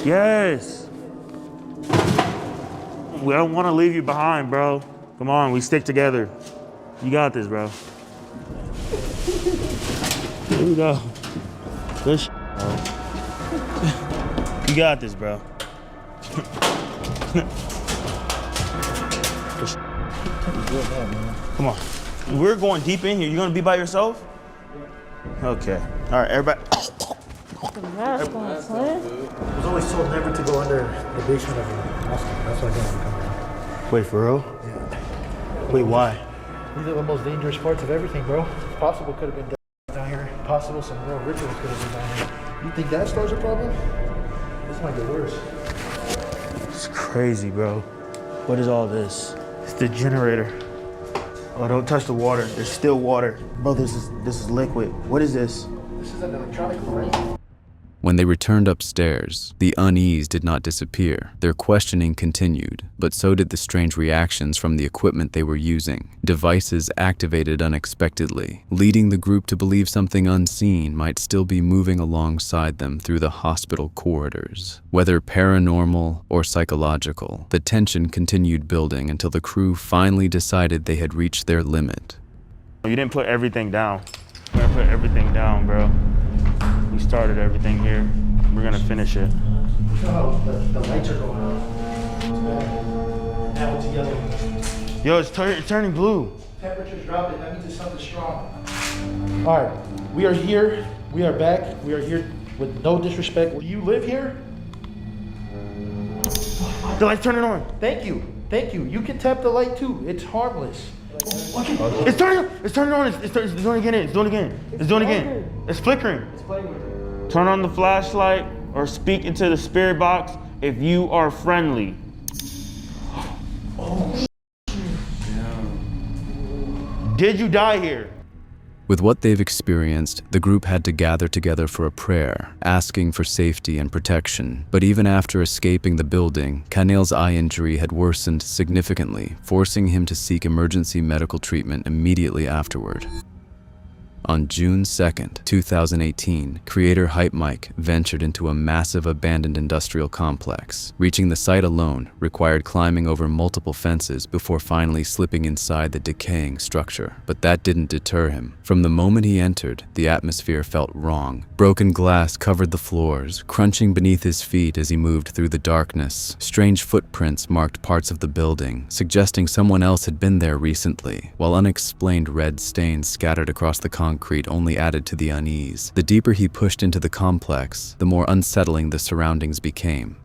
Yes. We don't want to leave you behind, bro. Come on, we stick together. You got this, bro. Here we go. Good shit, bro. You got this, bro. Come on. We're going deep in here. You gonna be by yourself? Okay. All right, everybody. The mask on, son. I was always told never to go under the basement of a hospital. That's why I didn't come here. Wait, for real? Yeah. Wait, why? These are the most dangerous parts of everything, bro. Possible could have been down here. Possible some real rituals could have been down here. You think that starts a problem? This might get worse. It's crazy, bro. What is all this? It's the generator. Oh, don't touch the water. There's still water. Bro, this is liquid. What is this? This is an electronic device. When they returned upstairs, the unease did not disappear. Their questioning continued, but so did the strange reactions from the equipment they were using. Devices activated unexpectedly, leading the group to believe something unseen might still be moving alongside them through the hospital corridors. Whether paranormal or psychological, the tension continued building until the crew finally decided they had reached their limit. You didn't put everything down. We're gonna put everything down, bro. We started everything here. We're gonna finish it. Oh, the lights are going on. Now it's yellow. Yo, it's turning blue. Temperature's dropping. That means it's something strong. All right, we are here. We are back. We are here with no disrespect. Do you live here? The light's turning on. Thank you. Thank you. You can tap the light too. It's harmless. Okay. It's turning on. It's turning on. It's doing it again. It's doing it again. It's doing it again. It's flickering. Turn on the flashlight or speak into the spirit box if you are friendly. Oh, did you die here? With what they've experienced, the group had to gather together for a prayer, asking for safety and protection. But even after escaping the building, Kanel's eye injury had worsened significantly, forcing him to seek emergency medical treatment immediately afterward. On June 2nd, 2018, creator Hype Mike ventured into a massive abandoned industrial complex. Reaching the site alone required climbing over multiple fences before finally slipping inside the decaying structure. But that didn't deter him. From the moment he entered, the atmosphere felt wrong. Broken glass covered the floors, crunching beneath his feet as he moved through the darkness. Strange footprints marked parts of the building, suggesting someone else had been there recently, while unexplained red stains scattered across the concrete only added to the unease. The deeper he pushed into the complex, the more unsettling the surroundings became.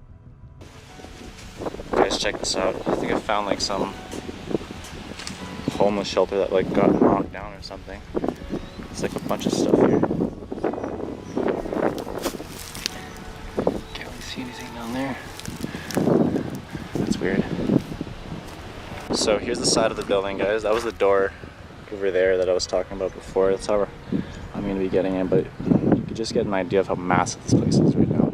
Guys, check this out. I think I found like some homeless shelter that like got knocked down or something. It's like a bunch of stuff here. Can't really see anything down there. That's weird. So here's the side of the building, guys. That was the door over there that I was talking about before. That's how I'm going to be getting in, but you can just get an idea of how massive this place is right now.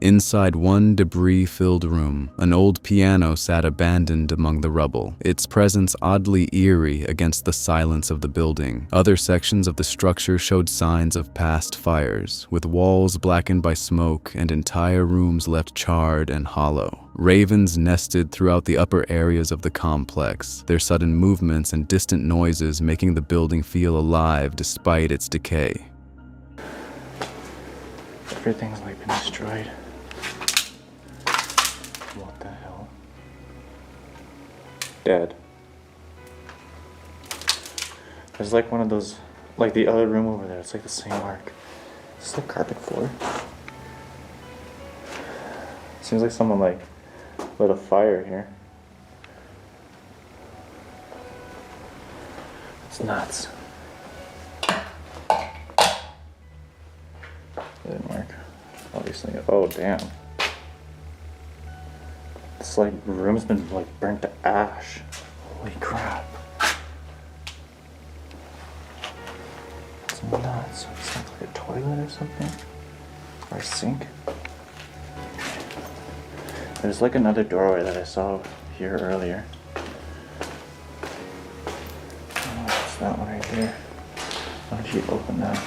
Inside one debris-filled room, an old piano sat abandoned among the rubble, its presence oddly eerie against the silence of the building. Other sections of the structure showed signs of past fires, with walls blackened by smoke and entire rooms left charred and hollow. Ravens nested throughout the upper areas of the complex, their sudden movements and distant noises making the building feel alive despite its decay. Everything's like been destroyed. What the hell? Dead. There's like one of those, like the other room over there, it's like the same mark. It's like carpet floor. Seems like someone like lit a fire here. It's nuts. Didn't work. Obviously. Oh damn. This like room's been like burnt to ash. Holy crap. It's nuts. It's not like a toilet or something? Or a sink? There's like another doorway that I saw here earlier. Oh, it's that one right there. Why don't you open that?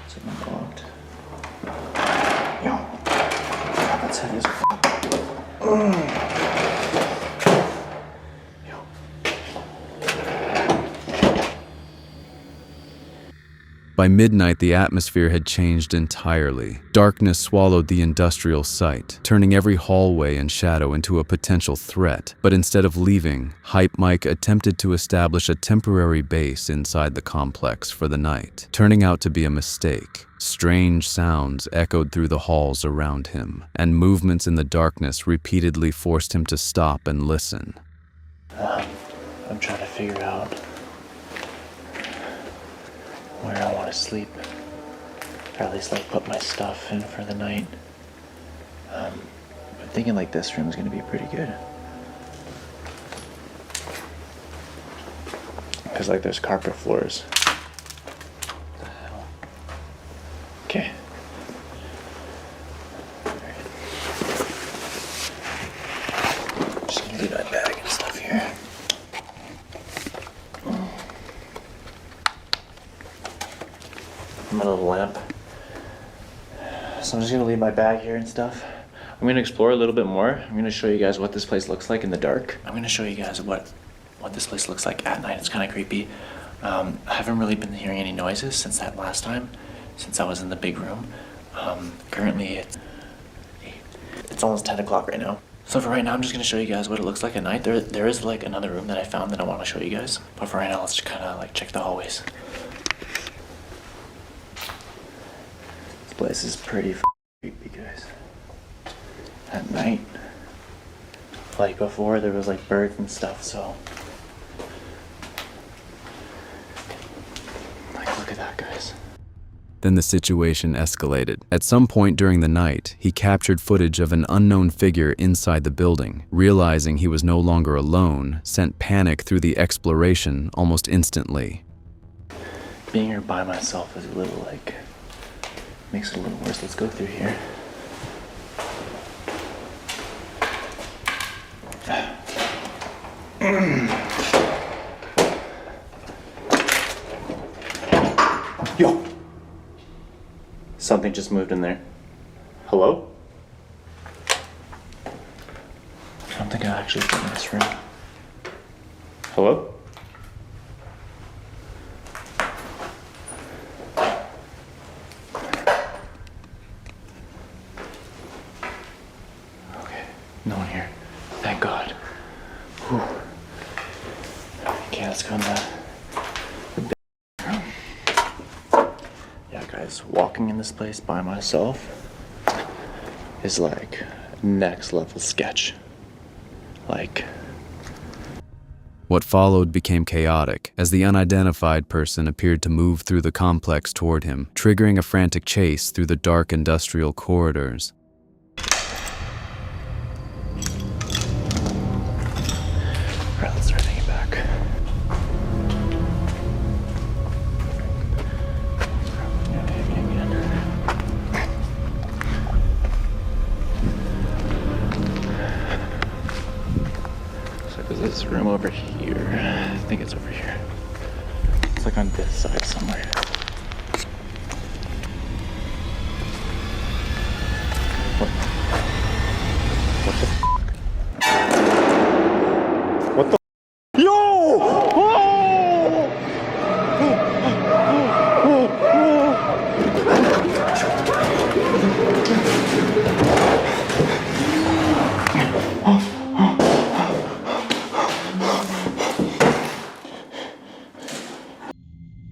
It's unlocked. Yo, that's how it is. By midnight, the atmosphere had changed entirely. Darkness swallowed the industrial site, turning every hallway and shadow into a potential threat. But instead of leaving, Hype Mike attempted to establish a temporary base inside the complex for the night, turning out to be a mistake. Strange sounds echoed through the halls around him, and movements in the darkness repeatedly forced him to stop and listen. I'm trying to figure out where I want to sleep, or at least like put my stuff in for the night. I'm thinking like this room is going to be pretty good, because like there's carpet floors. What the hell? Okay. Just gonna leave my bag and stuff here. My little lamp. So I'm just gonna leave my bag here and stuff. I'm gonna explore a little bit more. I'm gonna show you guys what this place looks like in the dark. I'm gonna show you guys what this place looks like at night. It's kind of creepy. I haven't really been hearing any noises since that last time, since I was in the big room. Currently it's almost 10 o'clock right now. So for right now, I'm just gonna show you guys what it looks like at night. There is like another room that I found that I want to show you guys. But for right now, let's just kind of like check the hallways. Place is pretty creepy, guys. At night, like before, there was like birds and stuff, so like look at that, guys. Then the situation escalated. At some point during the night, he captured footage of an unknown figure inside the building. Realizing he was no longer alone, sent panic through the exploration almost instantly. Being here by myself is a little makes it a little worse. Let's go through here. Yo! Something just moved in there. Hello? I don't think I've actually been in this room. Hello? Okay, no one here. Thank God. Whew. Okay, let's go in the big room. Yeah, guys, walking in this place by myself is like next level sketch. What followed became chaotic as the unidentified person appeared to move through the complex toward him, triggering a frantic chase through the dark industrial corridors. Alright, let's start taking it back. There's this room over here. I think it's over here. It's like on this side somewhere. What the f***? What the f***? Yo!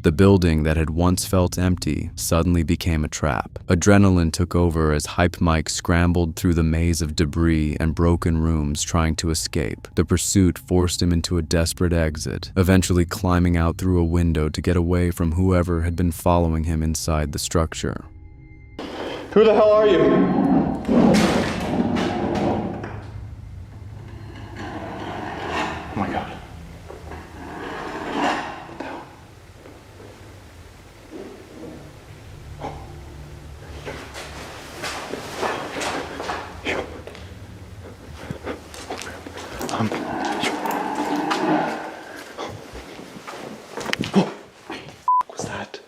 The building that had once felt empty suddenly became a trap. Adrenaline took over as Hype Mike scrambled through the maze of debris and broken rooms trying to escape. The pursuit forced him into a desperate exit, eventually climbing out through a window to get away from whoever had been following him inside the structure. Who the hell are you? Oh my God. What was that?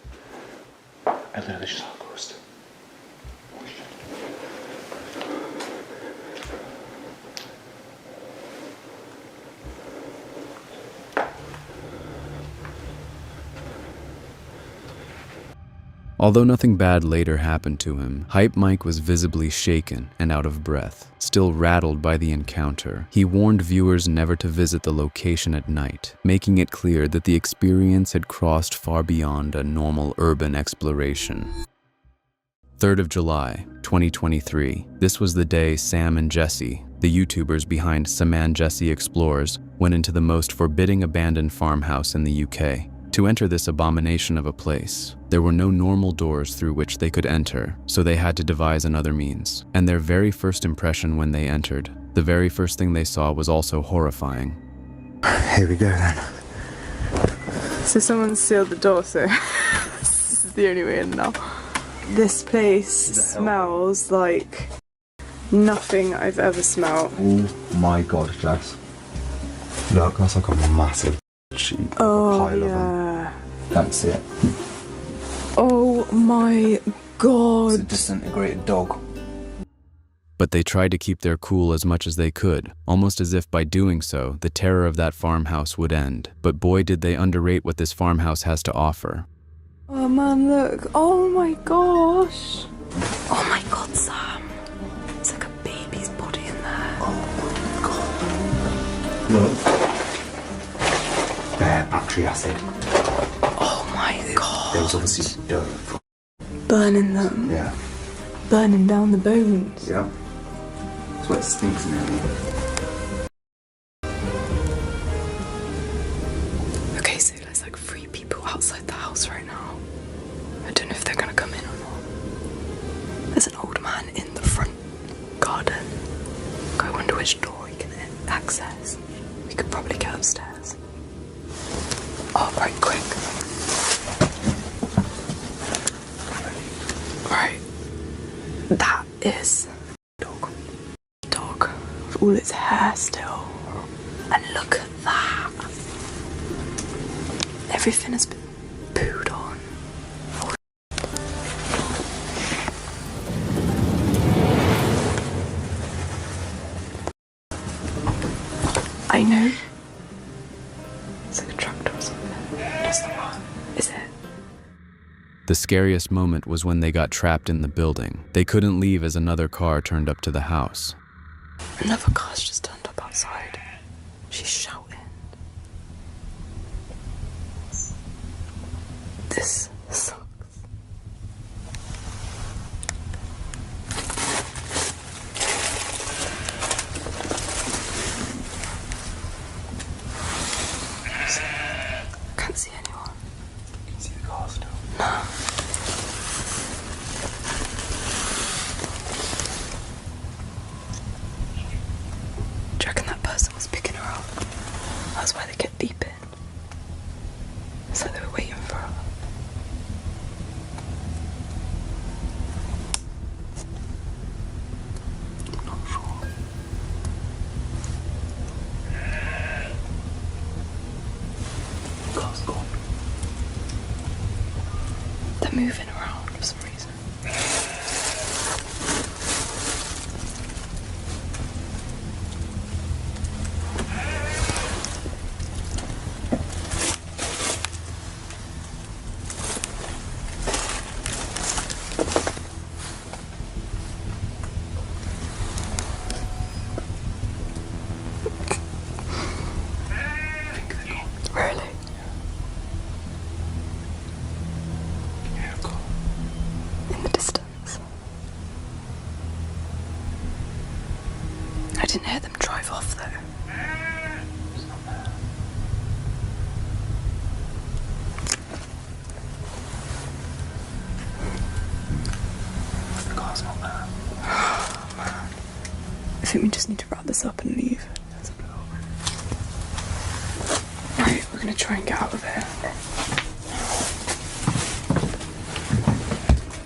I literally just saw a ghost. Holy shit. Although nothing bad later happened to him, Hype Mike was visibly shaken and out of breath. Still rattled by the encounter, he warned viewers never to visit the location at night, making it clear that the experience had crossed far beyond a normal urban exploration. 3rd of July, 2023. This was the day Sam and Jesse, the YouTubers behind Sam and Jesse Explores, went into the most forbidding abandoned farmhouse in the UK. To enter this abomination of a place, there were no normal doors through which they could enter, so they had to devise another means. And their very first impression when they entered, the very first thing they saw was also horrifying. Here we go then. So someone sealed the door, so this is the only way in now. This place smells like nothing I've ever smelled. Oh my God, Jess. Look, that's like a massive sheet, like a pile of them. That's it. Oh my God. It's a disintegrated dog. But they tried to keep their cool as much as they could, almost as if by doing so, the terror of that farmhouse would end. But boy did they underrate what this farmhouse has to offer. Oh man, look. Oh my gosh. Oh my God, Sam. It's like a baby's body in there. Oh my God. Look. Bare battery acid. Oh my God. There was obviously dirt. Burning them. Yeah. Burning down the bones. Yeah. That's what it stinks in there. Okay, so there's like 3 people outside the house right now. I don't know if they're gonna come in or not. There's an old man in the front garden. I wonder which door he can access. We could probably get upstairs. Oh, right, quick. Right. That is dog with all its hair still. And look at that. Everything has been pooed on. I know. It's like a tractor or something. That's the one. Is it? The scariest moment was when they got trapped in the building. They couldn't leave as another car turned up to the house. Another car's just turned up outside. She's shouting. This sucks. Can't see anyone. You can see the car still. No. Do you reckon that person was picking her up? That's why they kept beeping. It's like they were waiting for her. I'm not sure. The car's gone. They're moving around for some reason. Really? Yeah, I've got. In the distance. I didn't hear them drive off though. It's not there. The car's not there. Oh, man. I think we just need to wrap this up and leave. Right, we're gonna try and get out of here.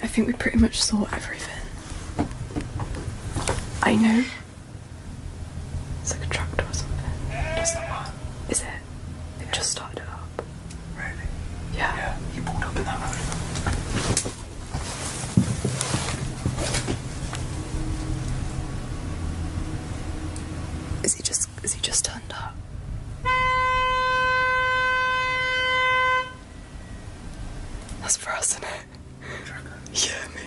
I think we pretty much saw everything. I know. It's like a tractor or something. That's the one. Is it? They've just started it up. Really? Yeah. Yeah, you pulled up in that road. Is he just turned up? That's for us, isn't it? Yeah, me.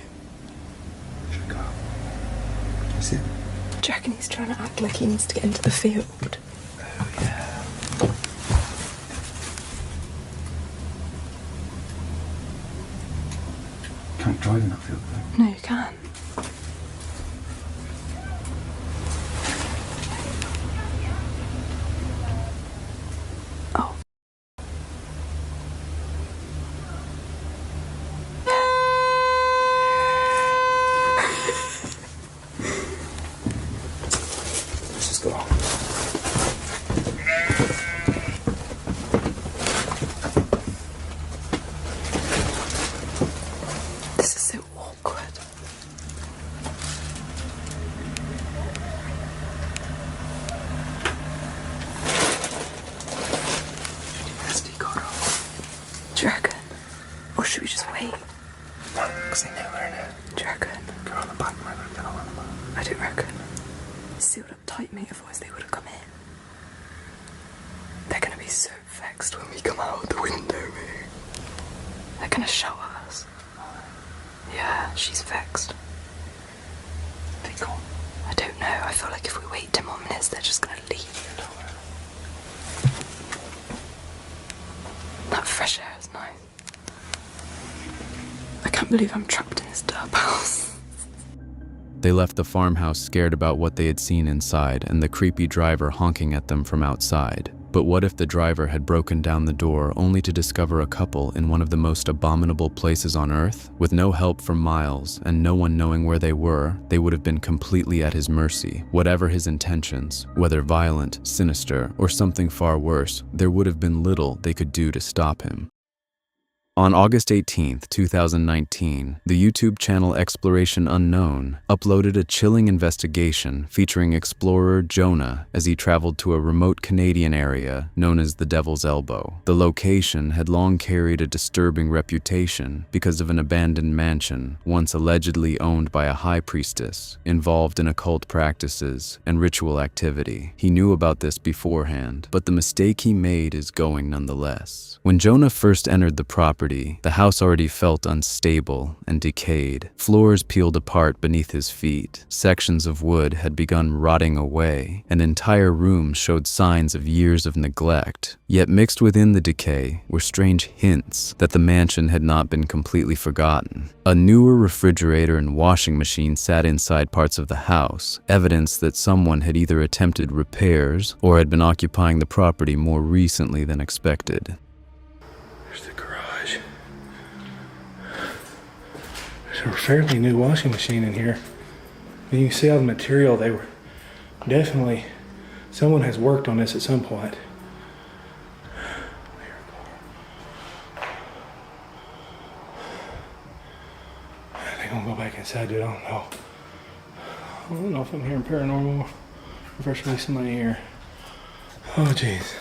Should we go? Is it? Do you reckon he's trying to act like he needs to get into the field? Oh, yeah. Can't drive in that field, though. No, you can. Oh. Let's just go on. This is so awkward. SD card on. Do you reckon? Or should we just wait? No, because they know we're in it. Do you reckon? Go on the back, maybe. Get on the back. I don't reckon. Sealed up tight, mate, otherwise they would have come in. They're gonna be so vexed when we come out of the window, mate. They're gonna shout at us. Yeah, she's vexed. They gone. I don't know. I feel like if we wait 10 more minutes, they're just gonna leave. That fresh air is nice. I can't believe I'm trapped in this dirt house. They left the farmhouse scared about what they had seen inside and the creepy driver honking at them from outside. But what if the driver had broken down the door only to discover a couple in one of the most abominable places on Earth? With no help for miles and no one knowing where they were, they would have been completely at his mercy. Whatever his intentions, whether violent, sinister, or something far worse, there would have been little they could do to stop him. On August 18, 2019, the YouTube channel Exploration Unknown uploaded a chilling investigation featuring explorer Jonah as he traveled to a remote Canadian area known as the Devil's Elbow. The location had long carried a disturbing reputation because of an abandoned mansion once allegedly owned by a high priestess involved in occult practices and ritual activity. He knew about this beforehand, but the mistake he made is going nonetheless. When Jonah first entered the property, the house already felt unstable and decayed. Floors peeled apart beneath his feet, sections of wood had begun rotting away, and entire rooms showed signs of years of neglect. Yet mixed within the decay were strange hints that the mansion had not been completely forgotten. A newer refrigerator and washing machine sat inside parts of the house, evidence that someone had either attempted repairs or had been occupying the property more recently than expected. There's a fairly new washing machine in here. And you can see all the material. They were definitely, someone has worked on this at some point. I think I'm gonna go back inside, dude. I don't know if I'm hearing paranormal or if there's really somebody here. Oh, jeez.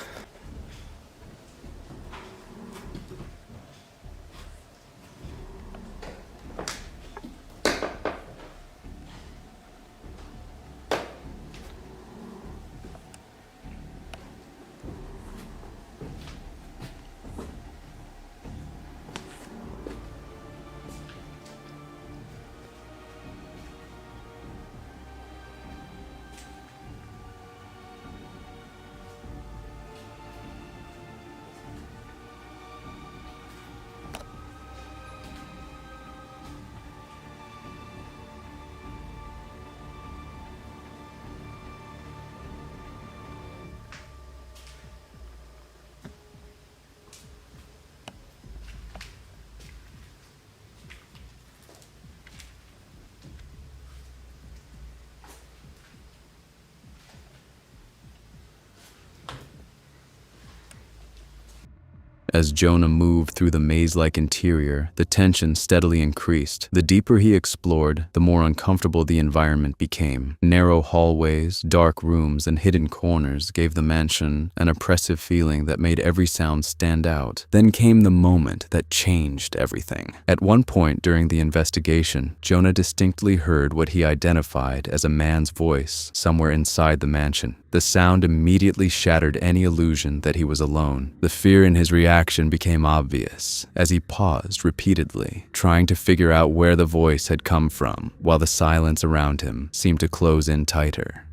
As Jonah moved through the maze-like interior, the tension steadily increased. The deeper he explored, the more uncomfortable the environment became. Narrow hallways, dark rooms, and hidden corners gave the mansion an oppressive feeling that made every sound stand out. Then came the moment that changed everything. At one point during the investigation, Jonah distinctly heard what he identified as a man's voice somewhere inside the mansion. The sound immediately shattered any illusion that he was alone. The fear in his reaction became obvious as he paused repeatedly, trying to figure out where the voice had come from, while the silence around him seemed to close in tighter.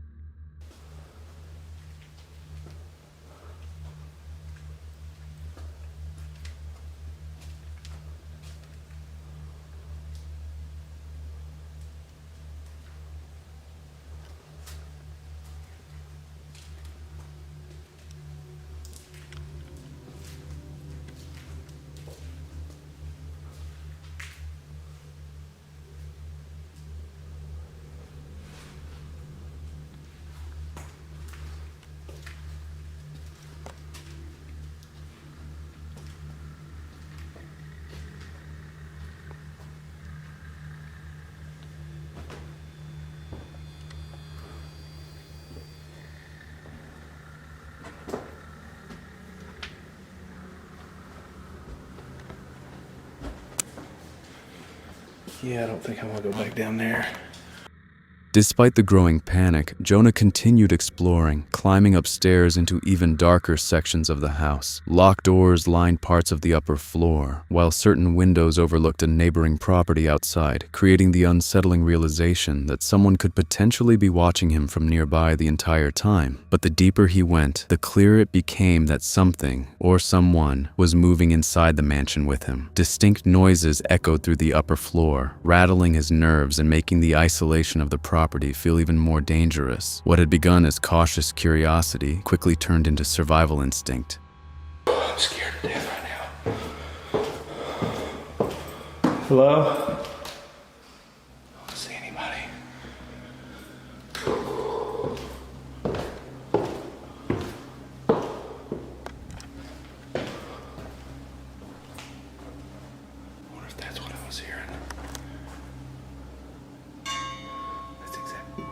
Yeah, I don't think I'm gonna go back down there. Despite the growing panic, Jonah continued exploring, climbing upstairs into even darker sections of the house. Locked doors lined parts of the upper floor, while certain windows overlooked a neighboring property outside, creating the unsettling realization that someone could potentially be watching him from nearby the entire time. But the deeper he went, the clearer it became that something, or someone, was moving inside the mansion with him. Distinct noises echoed through the upper floor, rattling his nerves and making the isolation of the property property feel even more dangerous. What had begun as cautious curiosity quickly turned into survival instinct. I'm scared to death right now. Hello? I don't see anybody. I wonder if that's what I was hearing. That's exactly.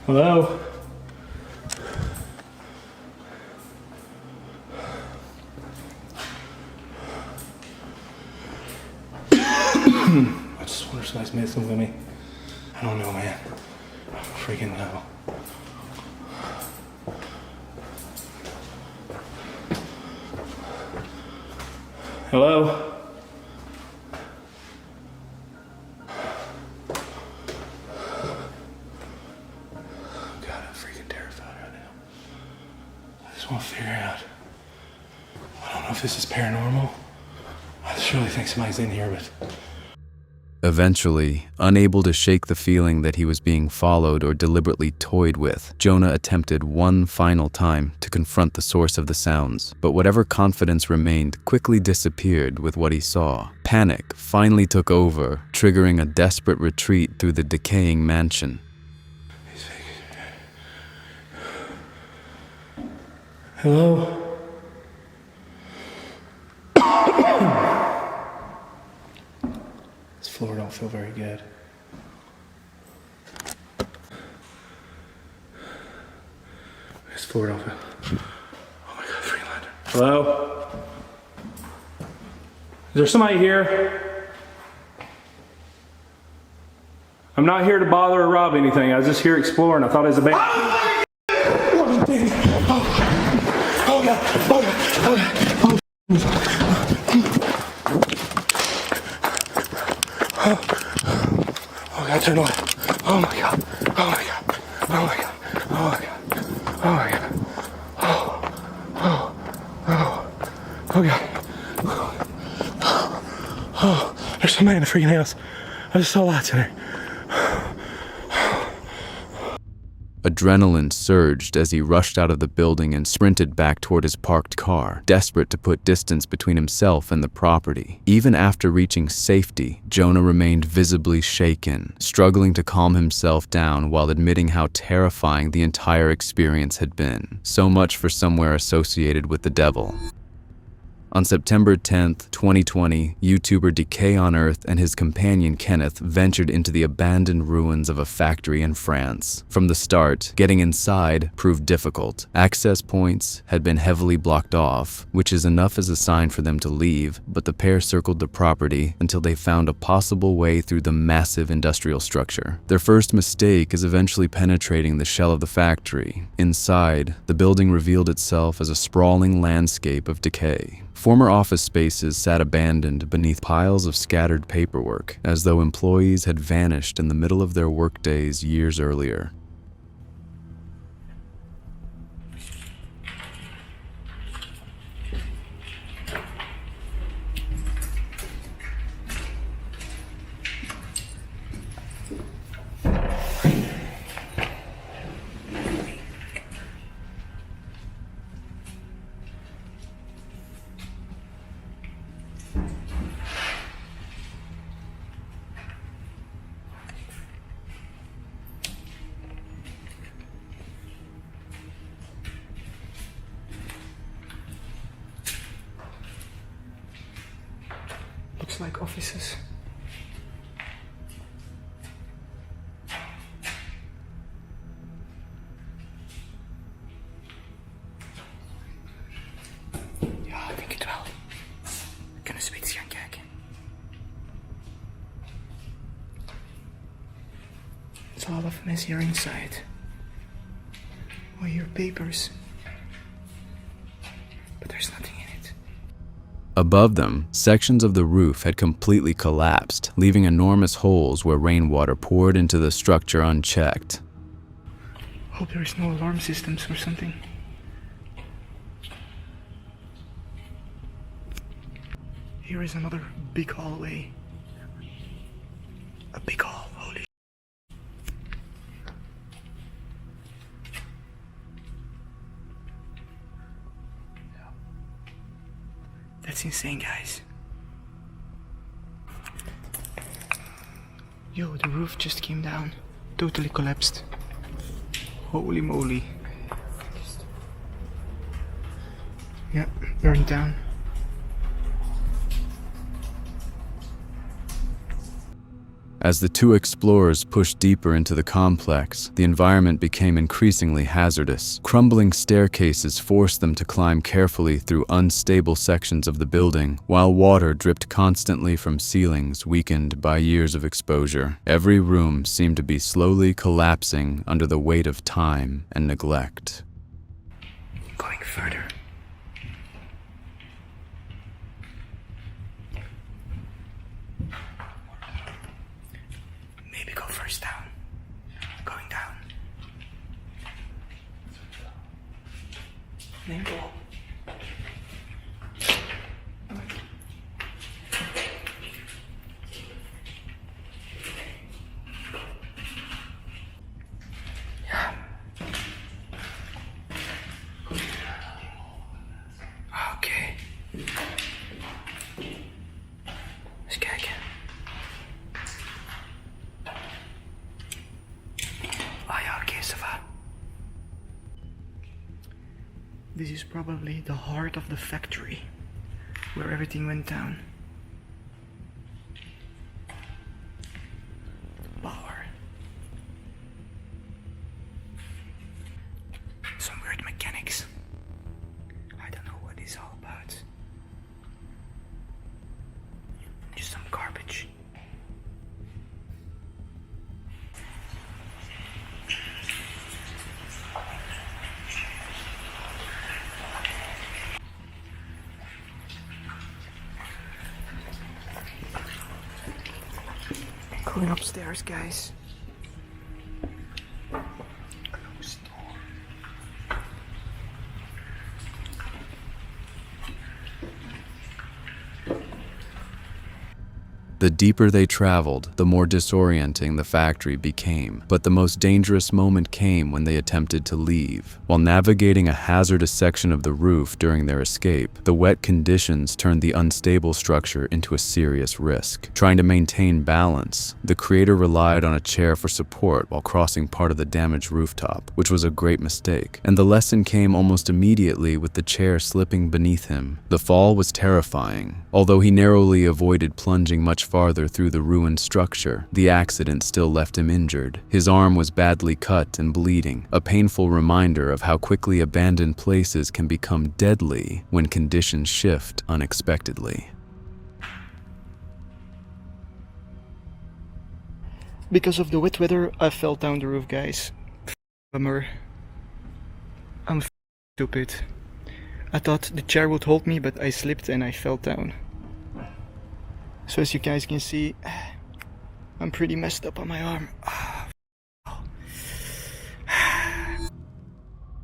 Hello? I just wonder if somebody's messing with me. I don't know, man. I don't freaking know. Hello? God, I'm freaking terrified right now. I just want to figure out. I don't know if this is paranormal. I just really think somebody's in here, but... Eventually, unable to shake the feeling that he was being followed or deliberately toyed with, Jonah attempted one final time to confront the source of the sounds, but whatever confidence remained quickly disappeared with what he saw. Panic finally took over, triggering a desperate retreat through the decaying mansion. Hello? This floor don't feel very good. This floor don't feel... Oh my God, Freelander. Hello? Is there somebody here? I'm not here to bother or rob anything. I was just here exploring. I thought it was a band. Oh God! Oh God! Oh God! Oh God, turn away. Oh my God. Oh my God. Oh my God. Oh my God. Oh my God. Oh God. Oh, there's somebody in the freaking house. I just saw lights in there. Adrenaline surged as he rushed out of the building and sprinted back toward his parked car, desperate to put distance between himself and the property. Even after reaching safety, Jonah remained visibly shaken, struggling to calm himself down while admitting how terrifying the entire experience had been. So much for somewhere associated with the devil. On September 10th, 2020, YouTuber Decay on Earth and his companion Kenneth ventured into the abandoned ruins of a factory in France. From the start, getting inside proved difficult. Access points had been heavily blocked off, which is enough as a sign for them to leave, but the pair circled the property until they found a possible way through the massive industrial structure. Their first mistake is eventually penetrating the shell of the factory. Inside, the building revealed itself as a sprawling landscape of decay. Former office spaces sat abandoned beneath piles of scattered paperwork, as though employees had vanished in the middle of their workdays years earlier. Looks like offices. Ja, ik denk het wel. We kunnen zoiets gaan kijken. There's a lot of mess here inside. All your papers. But there's nothing in it. Above them, sections of the roof had completely collapsed, leaving enormous holes where rainwater poured into the structure unchecked. Hope there is no alarm systems or something. Here is another big hallway. A big hall, holy That's insane, guys. Yo, the roof just came down. Totally collapsed. Holy moly. Yeah, burned down. As the two explorers pushed deeper into the complex, the environment became increasingly hazardous. Crumbling staircases forced them to climb carefully through unstable sections of the building, while water dripped constantly from ceilings weakened by years of exposure. Every room seemed to be slowly collapsing under the weight of time and neglect. Going further. Maybe go first down. Going down. Then go. Yeah. Okay. Let's go again. This is probably the heart of the factory, where everything went down. Power. Some weird mechanics. I don't know what it's all about. Just some garbage. Going upstairs, guys. The deeper they traveled, the more disorienting the factory became. But the most dangerous moment came when they attempted to leave. While navigating a hazardous section of the roof during their escape, the wet conditions turned the unstable structure into a serious risk. Trying to maintain balance, the creator relied on a chair for support while crossing part of the damaged rooftop, which was a great mistake. And the lesson came almost immediately with the chair slipping beneath him. The fall was terrifying. Although he narrowly avoided plunging much farther through the ruined structure, the accident still left him injured. His arm was badly cut and bleeding, a painful reminder of how quickly abandoned places can become deadly when conditions shift unexpectedly. Because of the wet weather, I fell down the roof, guys. Bummer. I'm stupid. I thought the chair would hold me, but I slipped and I fell down. So as you guys can see, I'm pretty messed up on my arm.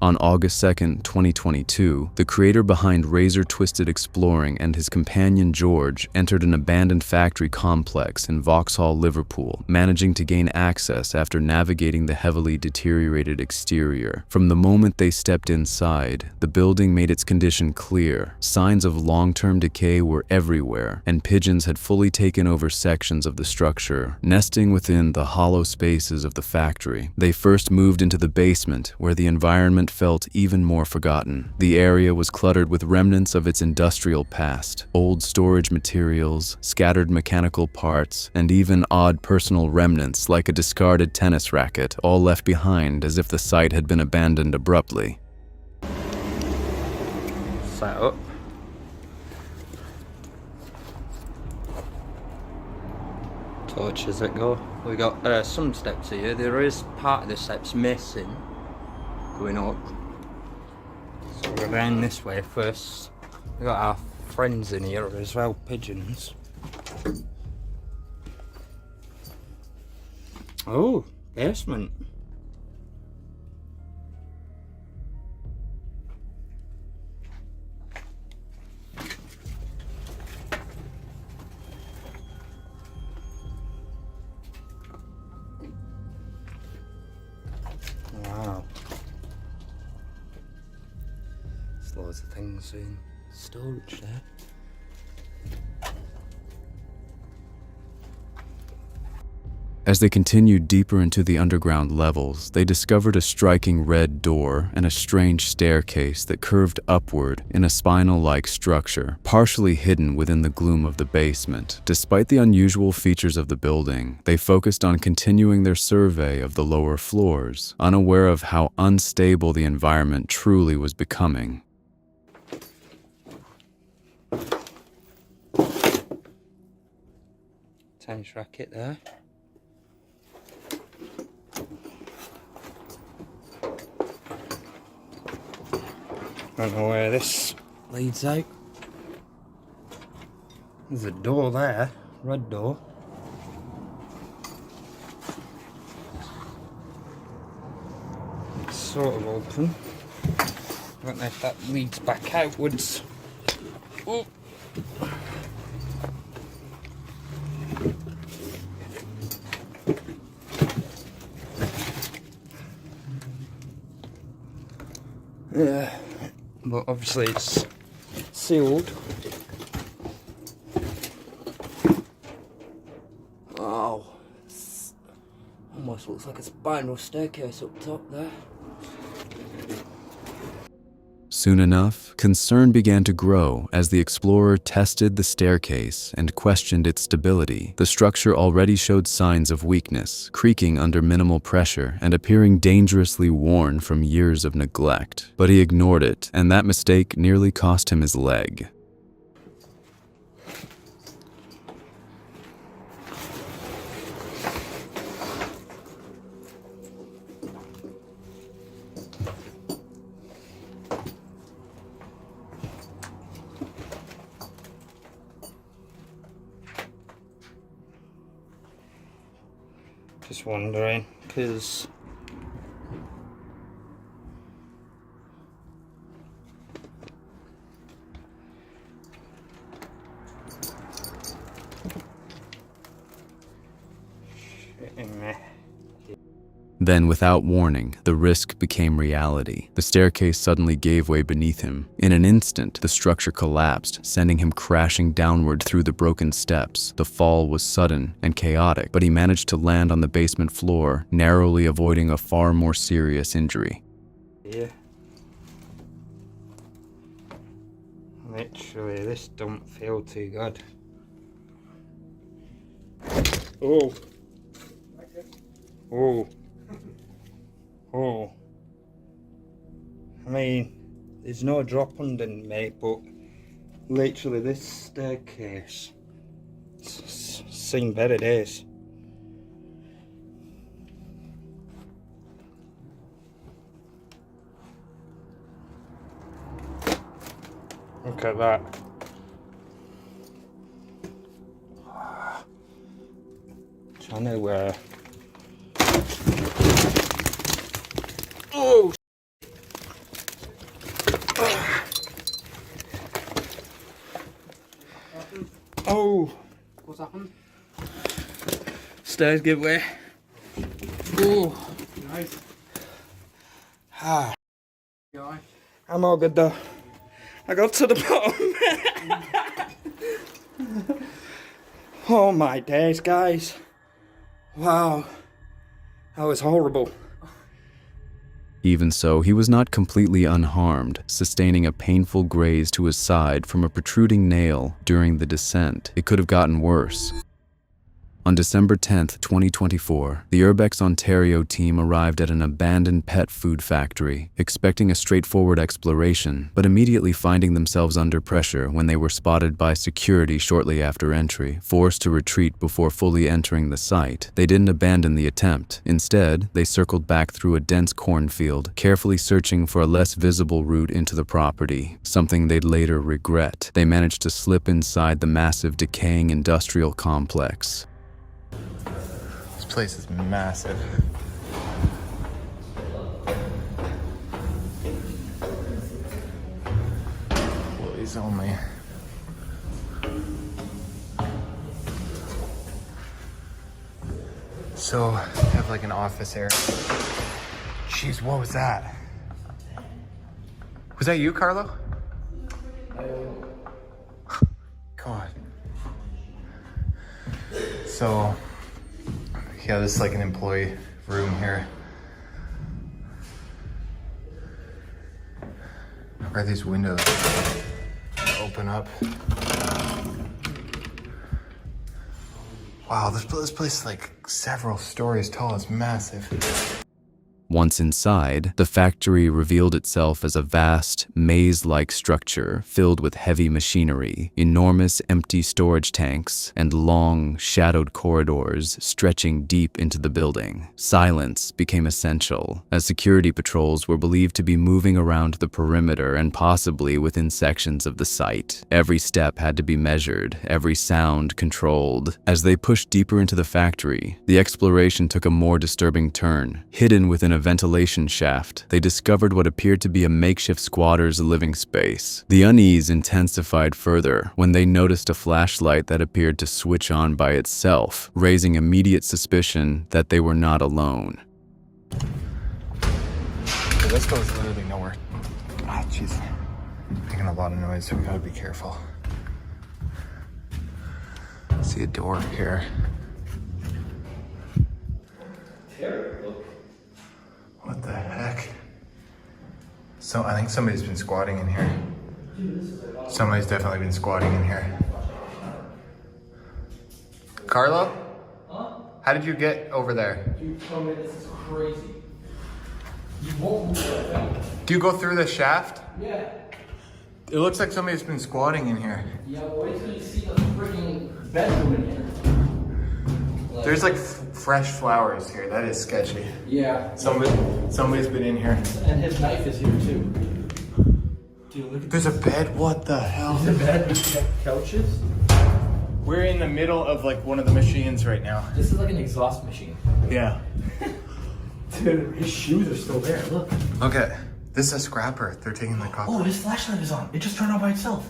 On August 2nd, 2022, the creator behind Razor Twisted Exploring and his companion George entered an abandoned factory complex in Vauxhall, Liverpool, managing to gain access after navigating the heavily deteriorated exterior. From the moment they stepped inside, the building made its condition clear. Signs of long-term decay were everywhere, and pigeons had fully taken over sections of the structure, nesting within the hollow spaces of the factory. They first moved into the basement, where the environment felt even more forgotten. The area was cluttered with remnants of its industrial past, old storage materials, scattered mechanical parts, and even odd personal remnants like a discarded tennis racket, all left behind as if the site had been abandoned abruptly. Set up. Torches that go. We got some steps here. There is part of the steps missing. Going up, so we're going this way first. We got our friends in here as well, pigeons. Oh, basement. There's loads of things in storage there. As they continued deeper into the underground levels, they discovered a striking red door and a strange staircase that curved upward in a spinal-like structure, partially hidden within the gloom of the basement. Despite the unusual features of the building, they focused on continuing their survey of the lower floors, unaware of how unstable the environment truly was becoming. Tennis racket there. I don't know where this leads out. There's a door there, red door. It's sort of open. I don't know if that leads back outwards. Oh. Yeah. But obviously it's sealed. Oh, almost looks like a spiral staircase up top there. Soon enough, concern began to grow as the explorer tested the staircase and questioned its stability. The structure already showed signs of weakness, creaking under minimal pressure and appearing dangerously worn from years of neglect. But he ignored it, and that mistake nearly cost him his leg. Just wondering, because Then, without warning, the risk became reality. The staircase suddenly gave way beneath him. In an instant, the structure collapsed, sending him crashing downward through the broken steps. The fall was sudden and chaotic, but he managed to land on the basement floor, narrowly avoiding a far more serious injury. yeah. Literally, this don't feel too good. Oh. Oh. Oh. I mean, there's no drop underneath, mate, but literally this staircase, it's seen better days. Look at that. Trying to oh! Oh! What's happened? Stairs give way. Oh! Nice. Ah. You alright? I'm all good though. I got to the bottom. Oh my days, guys. Wow. That was horrible. Even so, he was not completely unharmed, sustaining a painful graze to his side from a protruding nail during the descent. It could have gotten worse. On December 10th, 2024, the Urbex Ontario team arrived at an abandoned pet food factory, expecting a straightforward exploration, but immediately finding themselves under pressure when they were spotted by security shortly after entry. Forced to retreat before fully entering the site, they didn't abandon the attempt. Instead, they circled back through a dense cornfield, carefully searching for a less visible route into the property, something they'd later regret. They managed to slip inside the massive, decaying industrial complex. This place is massive. Employees only. So, I have like an office area. Jeez, what was that? Was that you, Carlo? God. So, yeah, this is like an employee room here. Where are these windows open up? Wow, this place is like several stories tall. It's massive. Once inside, the factory revealed itself as a vast, maze-like structure filled with heavy machinery, enormous empty storage tanks, and long, shadowed corridors stretching deep into the building. Silence became essential, as security patrols were believed to be moving around the perimeter and possibly within sections of the site. Every step had to be measured, every sound controlled. As they pushed deeper into the factory, the exploration took a more disturbing turn. Hidden within a ventilation shaft, they discovered what appeared to be a makeshift squatter's living space. The unease intensified further when they noticed a flashlight that appeared to switch on by itself, raising immediate suspicion that they were not alone. So this goes literally nowhere. Ah, jeez. Making a lot of noise, so we gotta be careful. See a door here. What the heck? So I think somebody's been squatting in here. Somebody's definitely been squatting in here. Carlo? Huh? How did you get over there? You tell me this is crazy. You won't move that thing. Do you go through the shaft? Yeah. It looks like somebody's been squatting in here. Yeah, but wait till you see the freaking bedroom in here. There's like fresh flowers here. That is sketchy. Yeah. Somebody's been in here. And his knife is here too. Dude, look at There's a bed. What the hell? There's a bed with couches. We're in the middle of like one of the machines right now. This is like an exhaust machine. Yeah. Dude, his shoes are still there. Look. Okay. This is a scrapper. They're taking the copper. Oh, his flashlight is on. It just turned on by itself.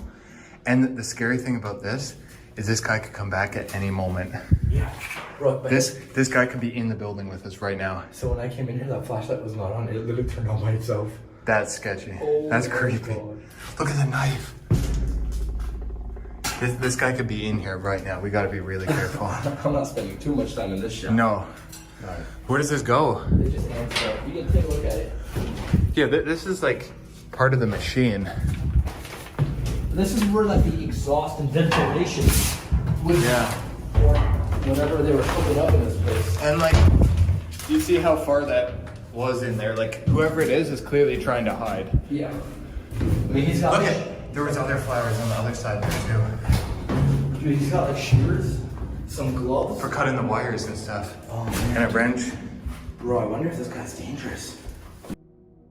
And the scary thing about this is this guy could come back at any moment. Yeah. Bro, but This guy could be in the building with us right now. So when I came in here, that flashlight was not on. It literally turned on by itself. That's sketchy. Oh, that's creepy. God. Look at the knife. This guy could be in here right now. We gotta be really careful. I'm not spending too much time in this shop. No. Where does this go? They just answer up. You can take a look at it. Yeah, this is like part of the machine. This is where like the exhaust and ventilation would or whatever they were hooking up in this place. And like, you see how far that was in there? Like, whoever it is clearly trying to hide. Yeah. I mean, he's got There was other flowers on the other side there too. Dude, he's got like shears, some gloves. For cutting the wires and stuff. Oh man. And a wrench. Bro, I wonder if this guy's dangerous.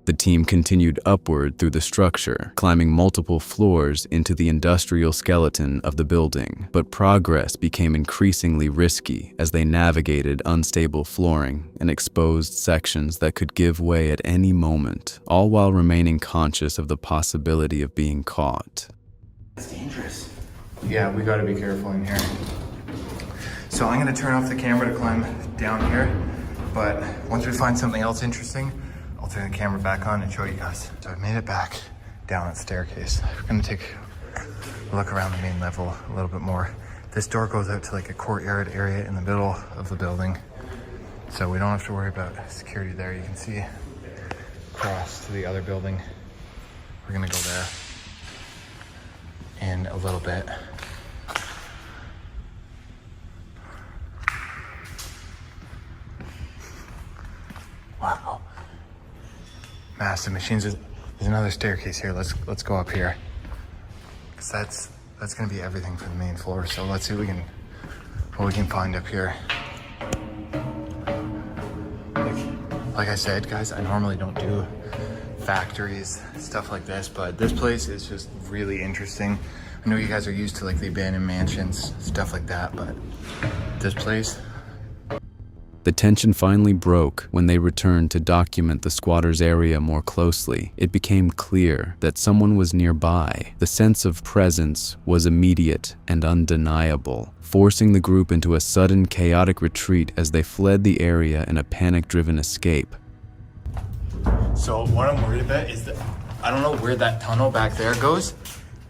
The team continued upward through the structure, climbing multiple floors into the industrial skeleton of the building. But progress became increasingly risky as they navigated unstable flooring and exposed sections that could give way at any moment, all while remaining conscious of the possibility of being caught. It's dangerous. Yeah, we gotta be careful in here. So I'm gonna turn off the camera to climb down here, but once we find something else interesting, I'll turn the camera back on and show you guys. So I've made it back down that staircase. We're gonna take a look around the main level a little bit more. This door goes out to like a courtyard area in the middle of the building. So we don't have to worry about security there. You can see across to the other building. We're gonna go there in a little bit. Wow. Massive machines. There's another staircase here. Let's go up here. Cause that's gonna be everything for the main floor. So let's see what we can find up here. Like I said, guys, I normally don't do factories, stuff like this, but this place is just really interesting. I know you guys are used to like the abandoned mansions, stuff like that, but this place. The tension finally broke when they returned to document the squatter's area more closely. It became clear that someone was nearby. The sense of presence was immediate and undeniable, forcing the group into a sudden chaotic retreat as they fled the area in a panic-driven escape. So what I'm worried about is that I don't know where that tunnel back there goes.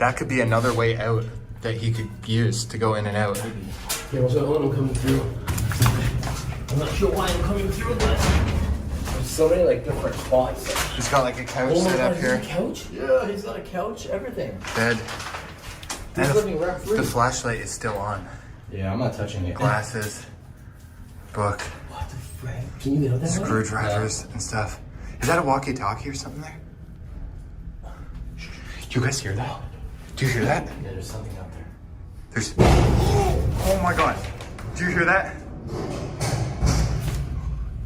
That could be another way out that he could use to go in and out. Yeah, also I'm coming through. I'm not sure why I'm coming through, but there's so many like different spots. He's got like a couch Oh my set God, up here. he's got a couch? Yeah, he's got a couch, everything. Bed. He's And living rent-free. the flashlight is still on. Yeah, I'm not touching it. Glasses. Book. What the frick? Can you get out that way? Screwdrivers and stuff. Is that a walkie-talkie or something there? Do you guys hear that? Do you hear that? Yeah, there's something out there. There's... Oh my God. Do you hear that?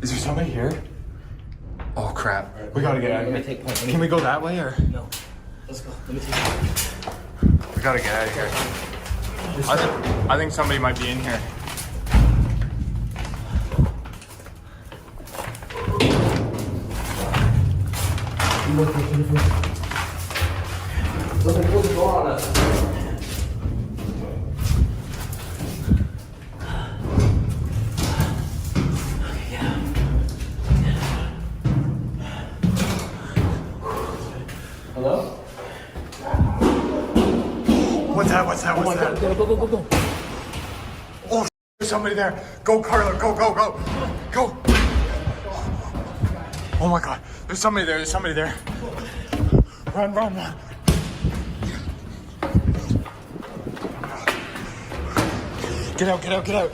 Is there somebody here? Oh crap. Right, we gotta get out of let me here. take point. Can we go that way or? No. Let's go. Let me take point. We gotta get out of here. I think somebody might be in here. Somebody close the door on us. Hello? What's that? What's that? Oh What's my that? God, go. Oh, there's somebody there. Go, Carla. Go. Go. Oh my God. There's somebody there. Run. Get out.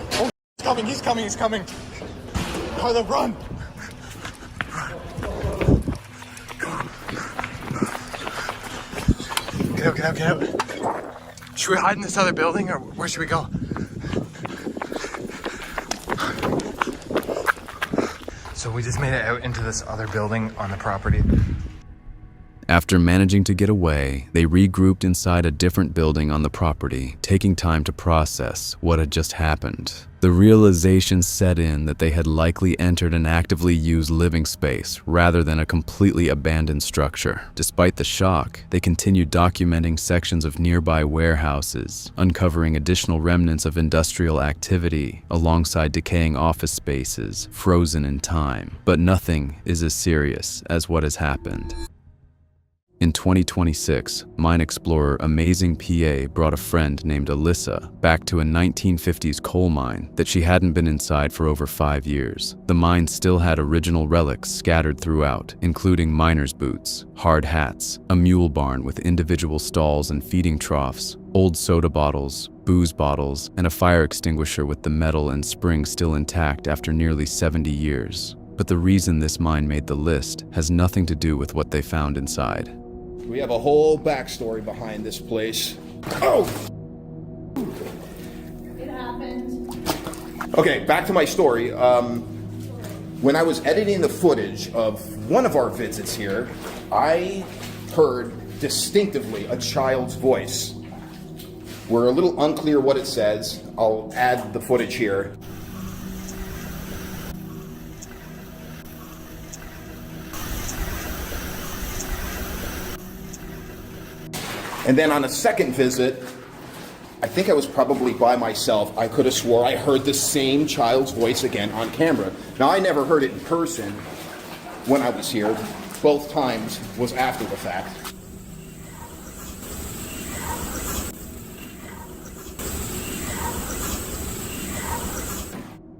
Oh, he's coming. Carla, run. Get out. Should we hide in this other building or where should we go? So we just made it out into this other building on the property. After managing to get away, they regrouped inside a different building on the property, taking time to process what had just happened. The realization set in that they had likely entered an actively used living space rather than a completely abandoned structure. Despite the shock, they continued documenting sections of nearby warehouses, uncovering additional remnants of industrial activity alongside decaying office spaces frozen in time. But nothing is as serious as what has happened. In 2026, mine explorer Amazing PA brought a friend named Alyssa back to a 1950s coal mine that she hadn't been inside for over 5 years. The mine still had original relics scattered throughout, including miner's boots, hard hats, a mule barn with individual stalls and feeding troughs, old soda bottles, booze bottles, and a fire extinguisher with the metal and spring still intact after nearly 70 years. But the reason this mine made the list has nothing to do with what they found inside. We have a whole backstory behind this place. Oh! It happened. Okay, back to my story. When I was editing the footage of one of our visits here, I heard distinctively a child's voice. We're a little unclear what it says. I'll add the footage here. And then on a second visit, I think I was probably by myself. I could have swore I heard the same child's voice again on camera. Now, I never heard it in person when I was here. Both times was after the fact.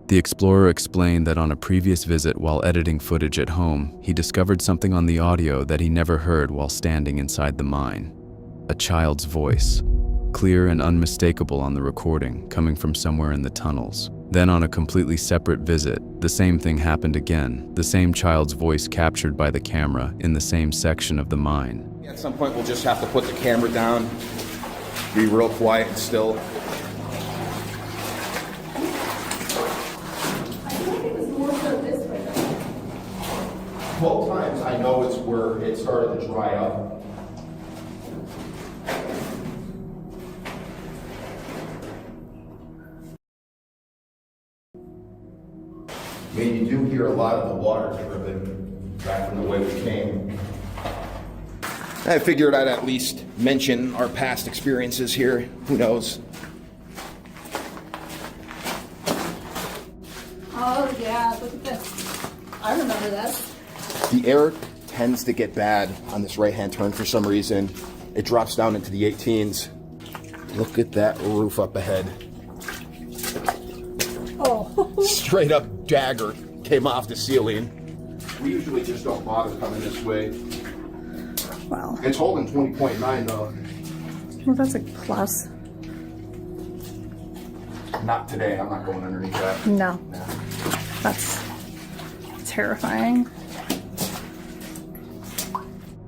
The explorer explained that on a previous visit while editing footage at home, he discovered something on the audio that he never heard while standing inside the mine. A child's voice, clear and unmistakable on the recording, coming from somewhere in the tunnels. Then on a completely separate visit, the same thing happened again, the same child's voice captured by the camera in the same section of the mine. At some point, we'll just have to put the camera down, be real quiet and still. Both times I know it's where it started to dry up. I mean, you do hear a lot of the water dripping back from the way we came. I figured I'd at least mention our past experiences here. Who knows? Oh yeah, look at this. I remember this. The air tends to get bad on this right-hand turn for some reason. it drops down into the 18s. Look at that roof up ahead. Oh. Straight up dagger came off the ceiling. We usually just don't bother coming this way. Wow. It's holding 20.9 though. Well, that's a plus. Not today, I'm not going underneath that. No. That's terrifying.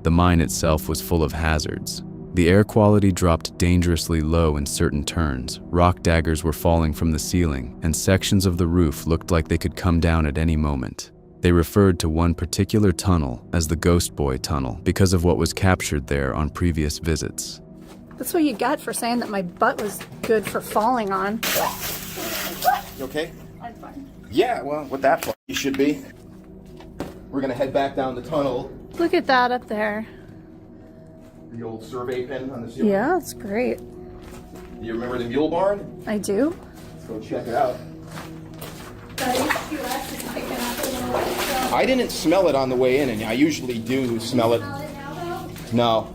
The mine itself was full of hazards. The air quality dropped dangerously low in certain turns, rock daggers were falling from the ceiling, and sections of the roof looked like they could come down at any moment. They referred to one particular tunnel as the Ghost Boy Tunnel because of what was captured there on previous visits. That's what you get for saying that my butt was good for falling on. You okay? I'm fine. Yeah, well, with that, you should be. We're gonna head back down the tunnel. Look at that up there. The old survey pen on the ceiling. Yeah, it's great. Do you remember the mule barn? I do. Let's go check it out. I didn't smell it on the way in, and I usually do smell it. No.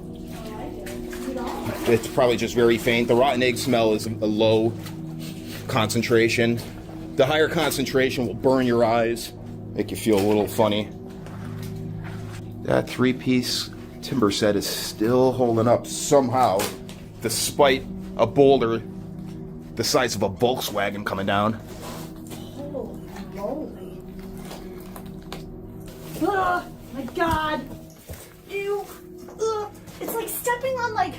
It's probably just very faint. The rotten egg smell is a low concentration. The higher concentration will burn your eyes, make you feel a little funny. That 3-piece timber set is still holding up somehow, despite a boulder the size of a Volkswagen coming down. Holy moly. Oh my god. Ew. Ugh. It's like stepping on like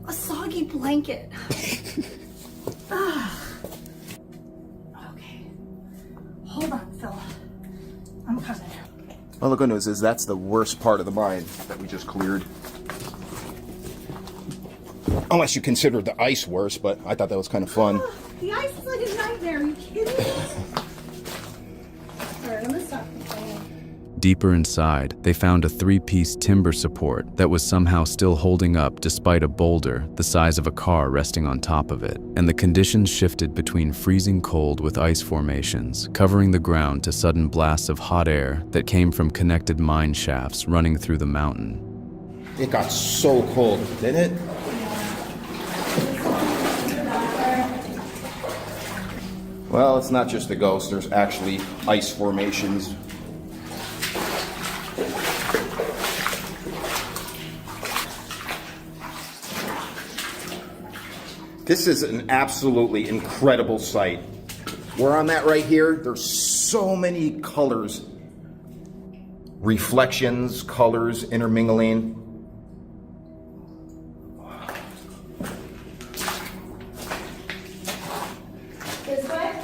a soggy blanket. Okay. Hold on, Phil. I'm coming. Well, the good news is that's the worst part of the mine that we just cleared. Unless you consider the ice worse, but I thought that was kind of fun. The ice is like a nightmare. Are you kidding me? Alright, I'm gonna stop complaining. Deeper inside, they found a 3-piece timber support that was somehow still holding up despite a boulder the size of a car resting on top of it, and the conditions shifted between freezing cold with ice formations, covering the ground to sudden blasts of hot air that came from connected mine shafts running through the mountain. It got so cold, didn't it? Well, it's not just the ghost, there's actually ice formations. This is an absolutely incredible sight. Where I'm at right here, there's so many colors. Reflections, colors, intermingling. This way?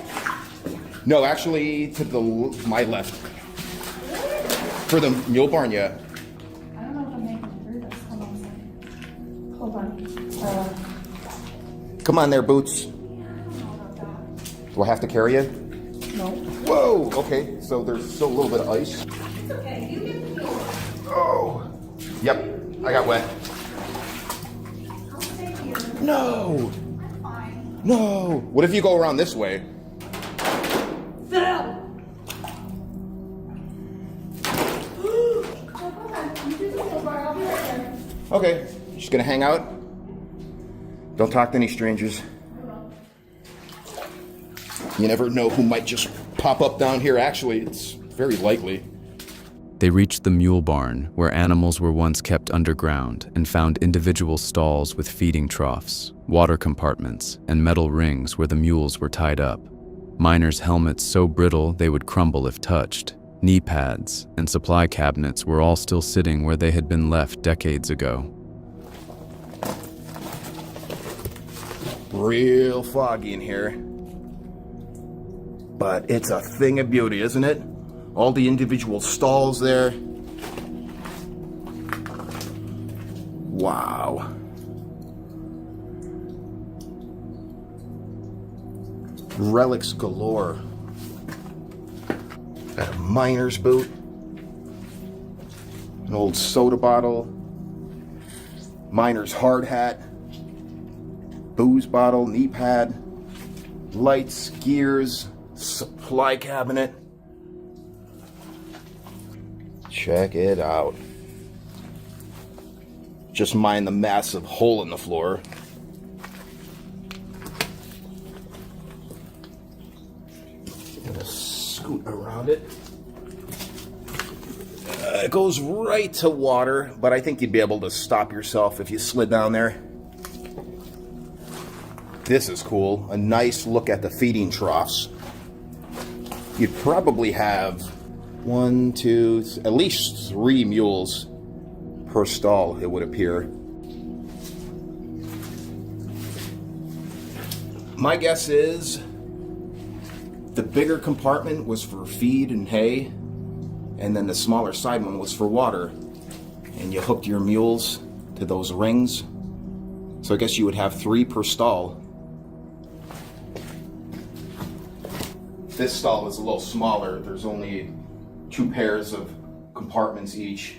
No, actually, to my left. For the mule barn, yeah. I don't know if I'm making it through this. Hold on a second. Hold on. Come on there, Boots. Do I have to carry you? No. Whoa, okay, so there's still a little bit of ice. It's okay. You get the door. Oh, yep, I got wet. I'll stay here. No, I'm fine. no. What if you go around this way? Phil! You do the wheel bar. I'll be right there. Okay, just gonna hang out. Don't talk to any strangers. You never know who might just pop up down here. Actually, it's very likely. They reached the mule barn, where animals were once kept underground, and found individual stalls with feeding troughs, water compartments, and metal rings where the mules were tied up. Miners' helmets so brittle they would crumble if touched. Knee pads and supply cabinets were all still sitting where they had been left decades ago. Real foggy in here. But it's a thing of beauty, isn't it? All the individual stalls there. Wow. Relics galore. Got a miner's boot. An old soda bottle. Miner's hard hat. Booze bottle, knee pad. Lights, gears, supply cabinet. Check it out. Just mind the massive hole in the floor. Gonna scoot around it. It goes right to water, but I think you'd be able to stop yourself if you slid down there. This is cool. A nice look at the feeding troughs. You'd probably have at least 3 mules per stall, it would appear. My guess is the bigger compartment was for feed and hay, and then the smaller side one was for water. And you hooked your mules to those rings. So I guess you would have 3 per stall. This stall is a little smaller. There's only 2 pairs of compartments each.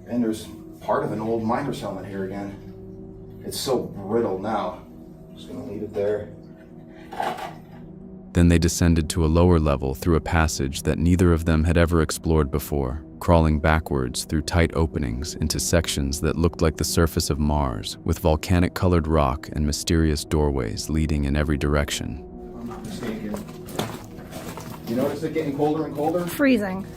And there's part of an old miner's helmet here again. It's so brittle now. Just gonna leave it there. Then they descended to a lower level through a passage that neither of them had ever explored before, crawling backwards through tight openings into sections that looked like the surface of Mars, with volcanic-colored rock and mysterious doorways leading in every direction. I'm not mistaken. You notice it getting colder and colder? Freezing.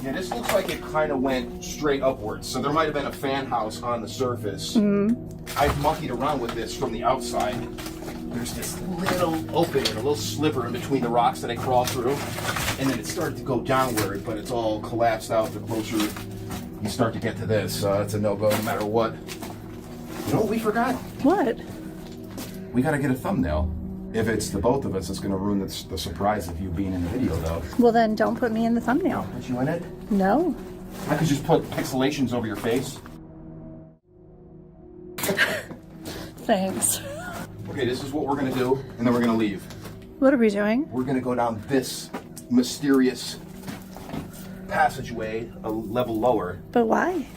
Yeah, this looks like it kind of went straight upwards, so there might have been a fan house on the surface. I've monkeyed around with this from the outside. There's this little opening, a little sliver in between the rocks that I crawl through, and then it started to go downward, but it's all collapsed out the closer you start to get to this. It's a no-go no matter what. You know what we forgot? What? We gotta get a thumbnail. If it's the both of us, it's gonna ruin the surprise of you being in the video, though. Well, then don't put me in the thumbnail. Put you in it? No. I could just put pixelations over your face. Thanks. Okay, this is what we're gonna do, and then we're gonna leave. What are we doing? We're gonna go down this mysterious passageway a level lower. But why?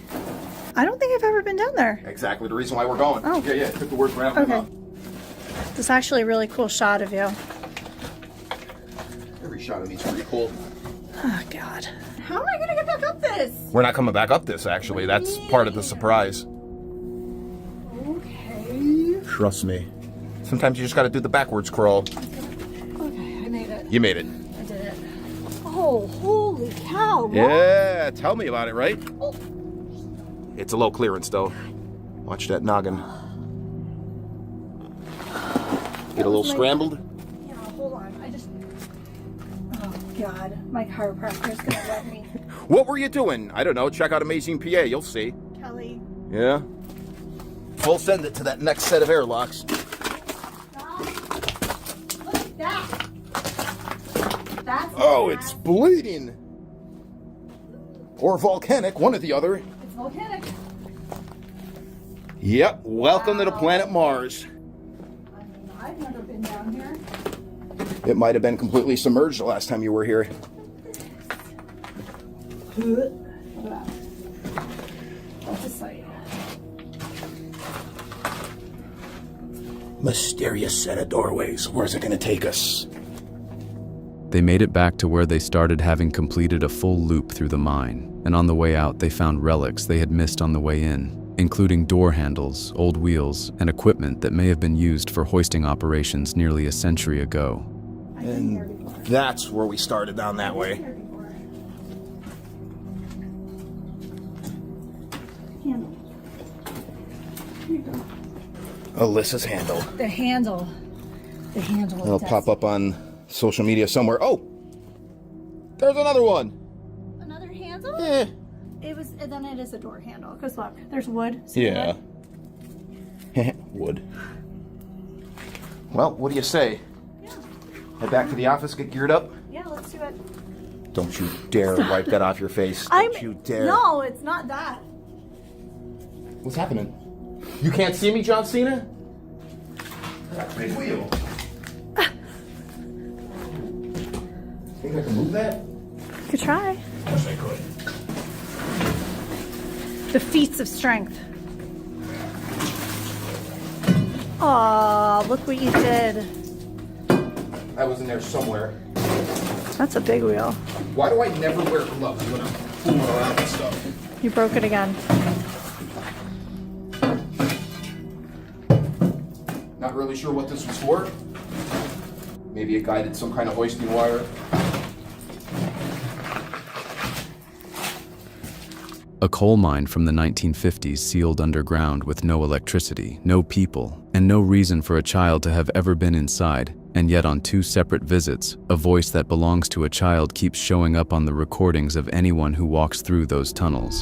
I don't think I've ever been down there. Exactly the reason why we're going. Oh. Yeah, took the words right out of my Okay. mouth. This is actually a really cool shot of you. Every shot of me is pretty cool. Oh, God. How am I going to get back up this? We're not coming back up this, actually. That's part of the surprise. Okay. Trust me. Sometimes you just gotta do the backwards crawl. Okay, I made it. You made it. I did it. Oh, holy cow. What? Yeah, tell me about it, right? Oh. It's a low clearance, though. Watch that noggin. Get a little scrambled? Yeah, hold on. Oh, God. My chiropractor's going to let me. What were you doing? I don't know. Check out Amazing PA. You'll see. Kelly. Yeah? Full send it to that next set of airlocks. Look at that. That's Oh, it's bleeding. Or volcanic, one or the other. It's volcanic. Yep, welcome to the planet Mars. I've never been down here. It might have been completely submerged the last time you were here. That's a sight. Mysterious set of doorways. Where's it going to take us? They made it back to where they started, having completed a full loop through the mine, and on the way out they found relics they had missed on the way in, including door handles, old wheels, and equipment that may have been used for hoisting operations nearly a century ago. And that's where we started down that way. Handle. Here you go. Alyssa's handle. The handle. The handle. It'll pop up on social media somewhere. Oh! There's another one! Another handle? Yeah. Then it is a door handle. Because look, there's wood. See Yeah. Wood. Well, what do you say? Yeah. Head back to the office, get geared up? Yeah, let's do it. Don't you dare wipe that off your face. Don't you dare. No, it's not that. What's happening? You can't see me, John Cena? Big wheel. Think I can move that? You could try. Yes, I could. The feats of strength. Aw, look what you did. I was in there somewhere. That's a big wheel. Why do I never wear gloves when I'm fooling around with stuff? You broke it again. Not really sure what this was for. Maybe a guy did some kind of hoisting wire. A coal mine from the 1950s sealed underground with no electricity, no people, and no reason for a child to have ever been inside. And yet on 2 separate visits, a voice that belongs to a child keeps showing up on the recordings of anyone who walks through those tunnels.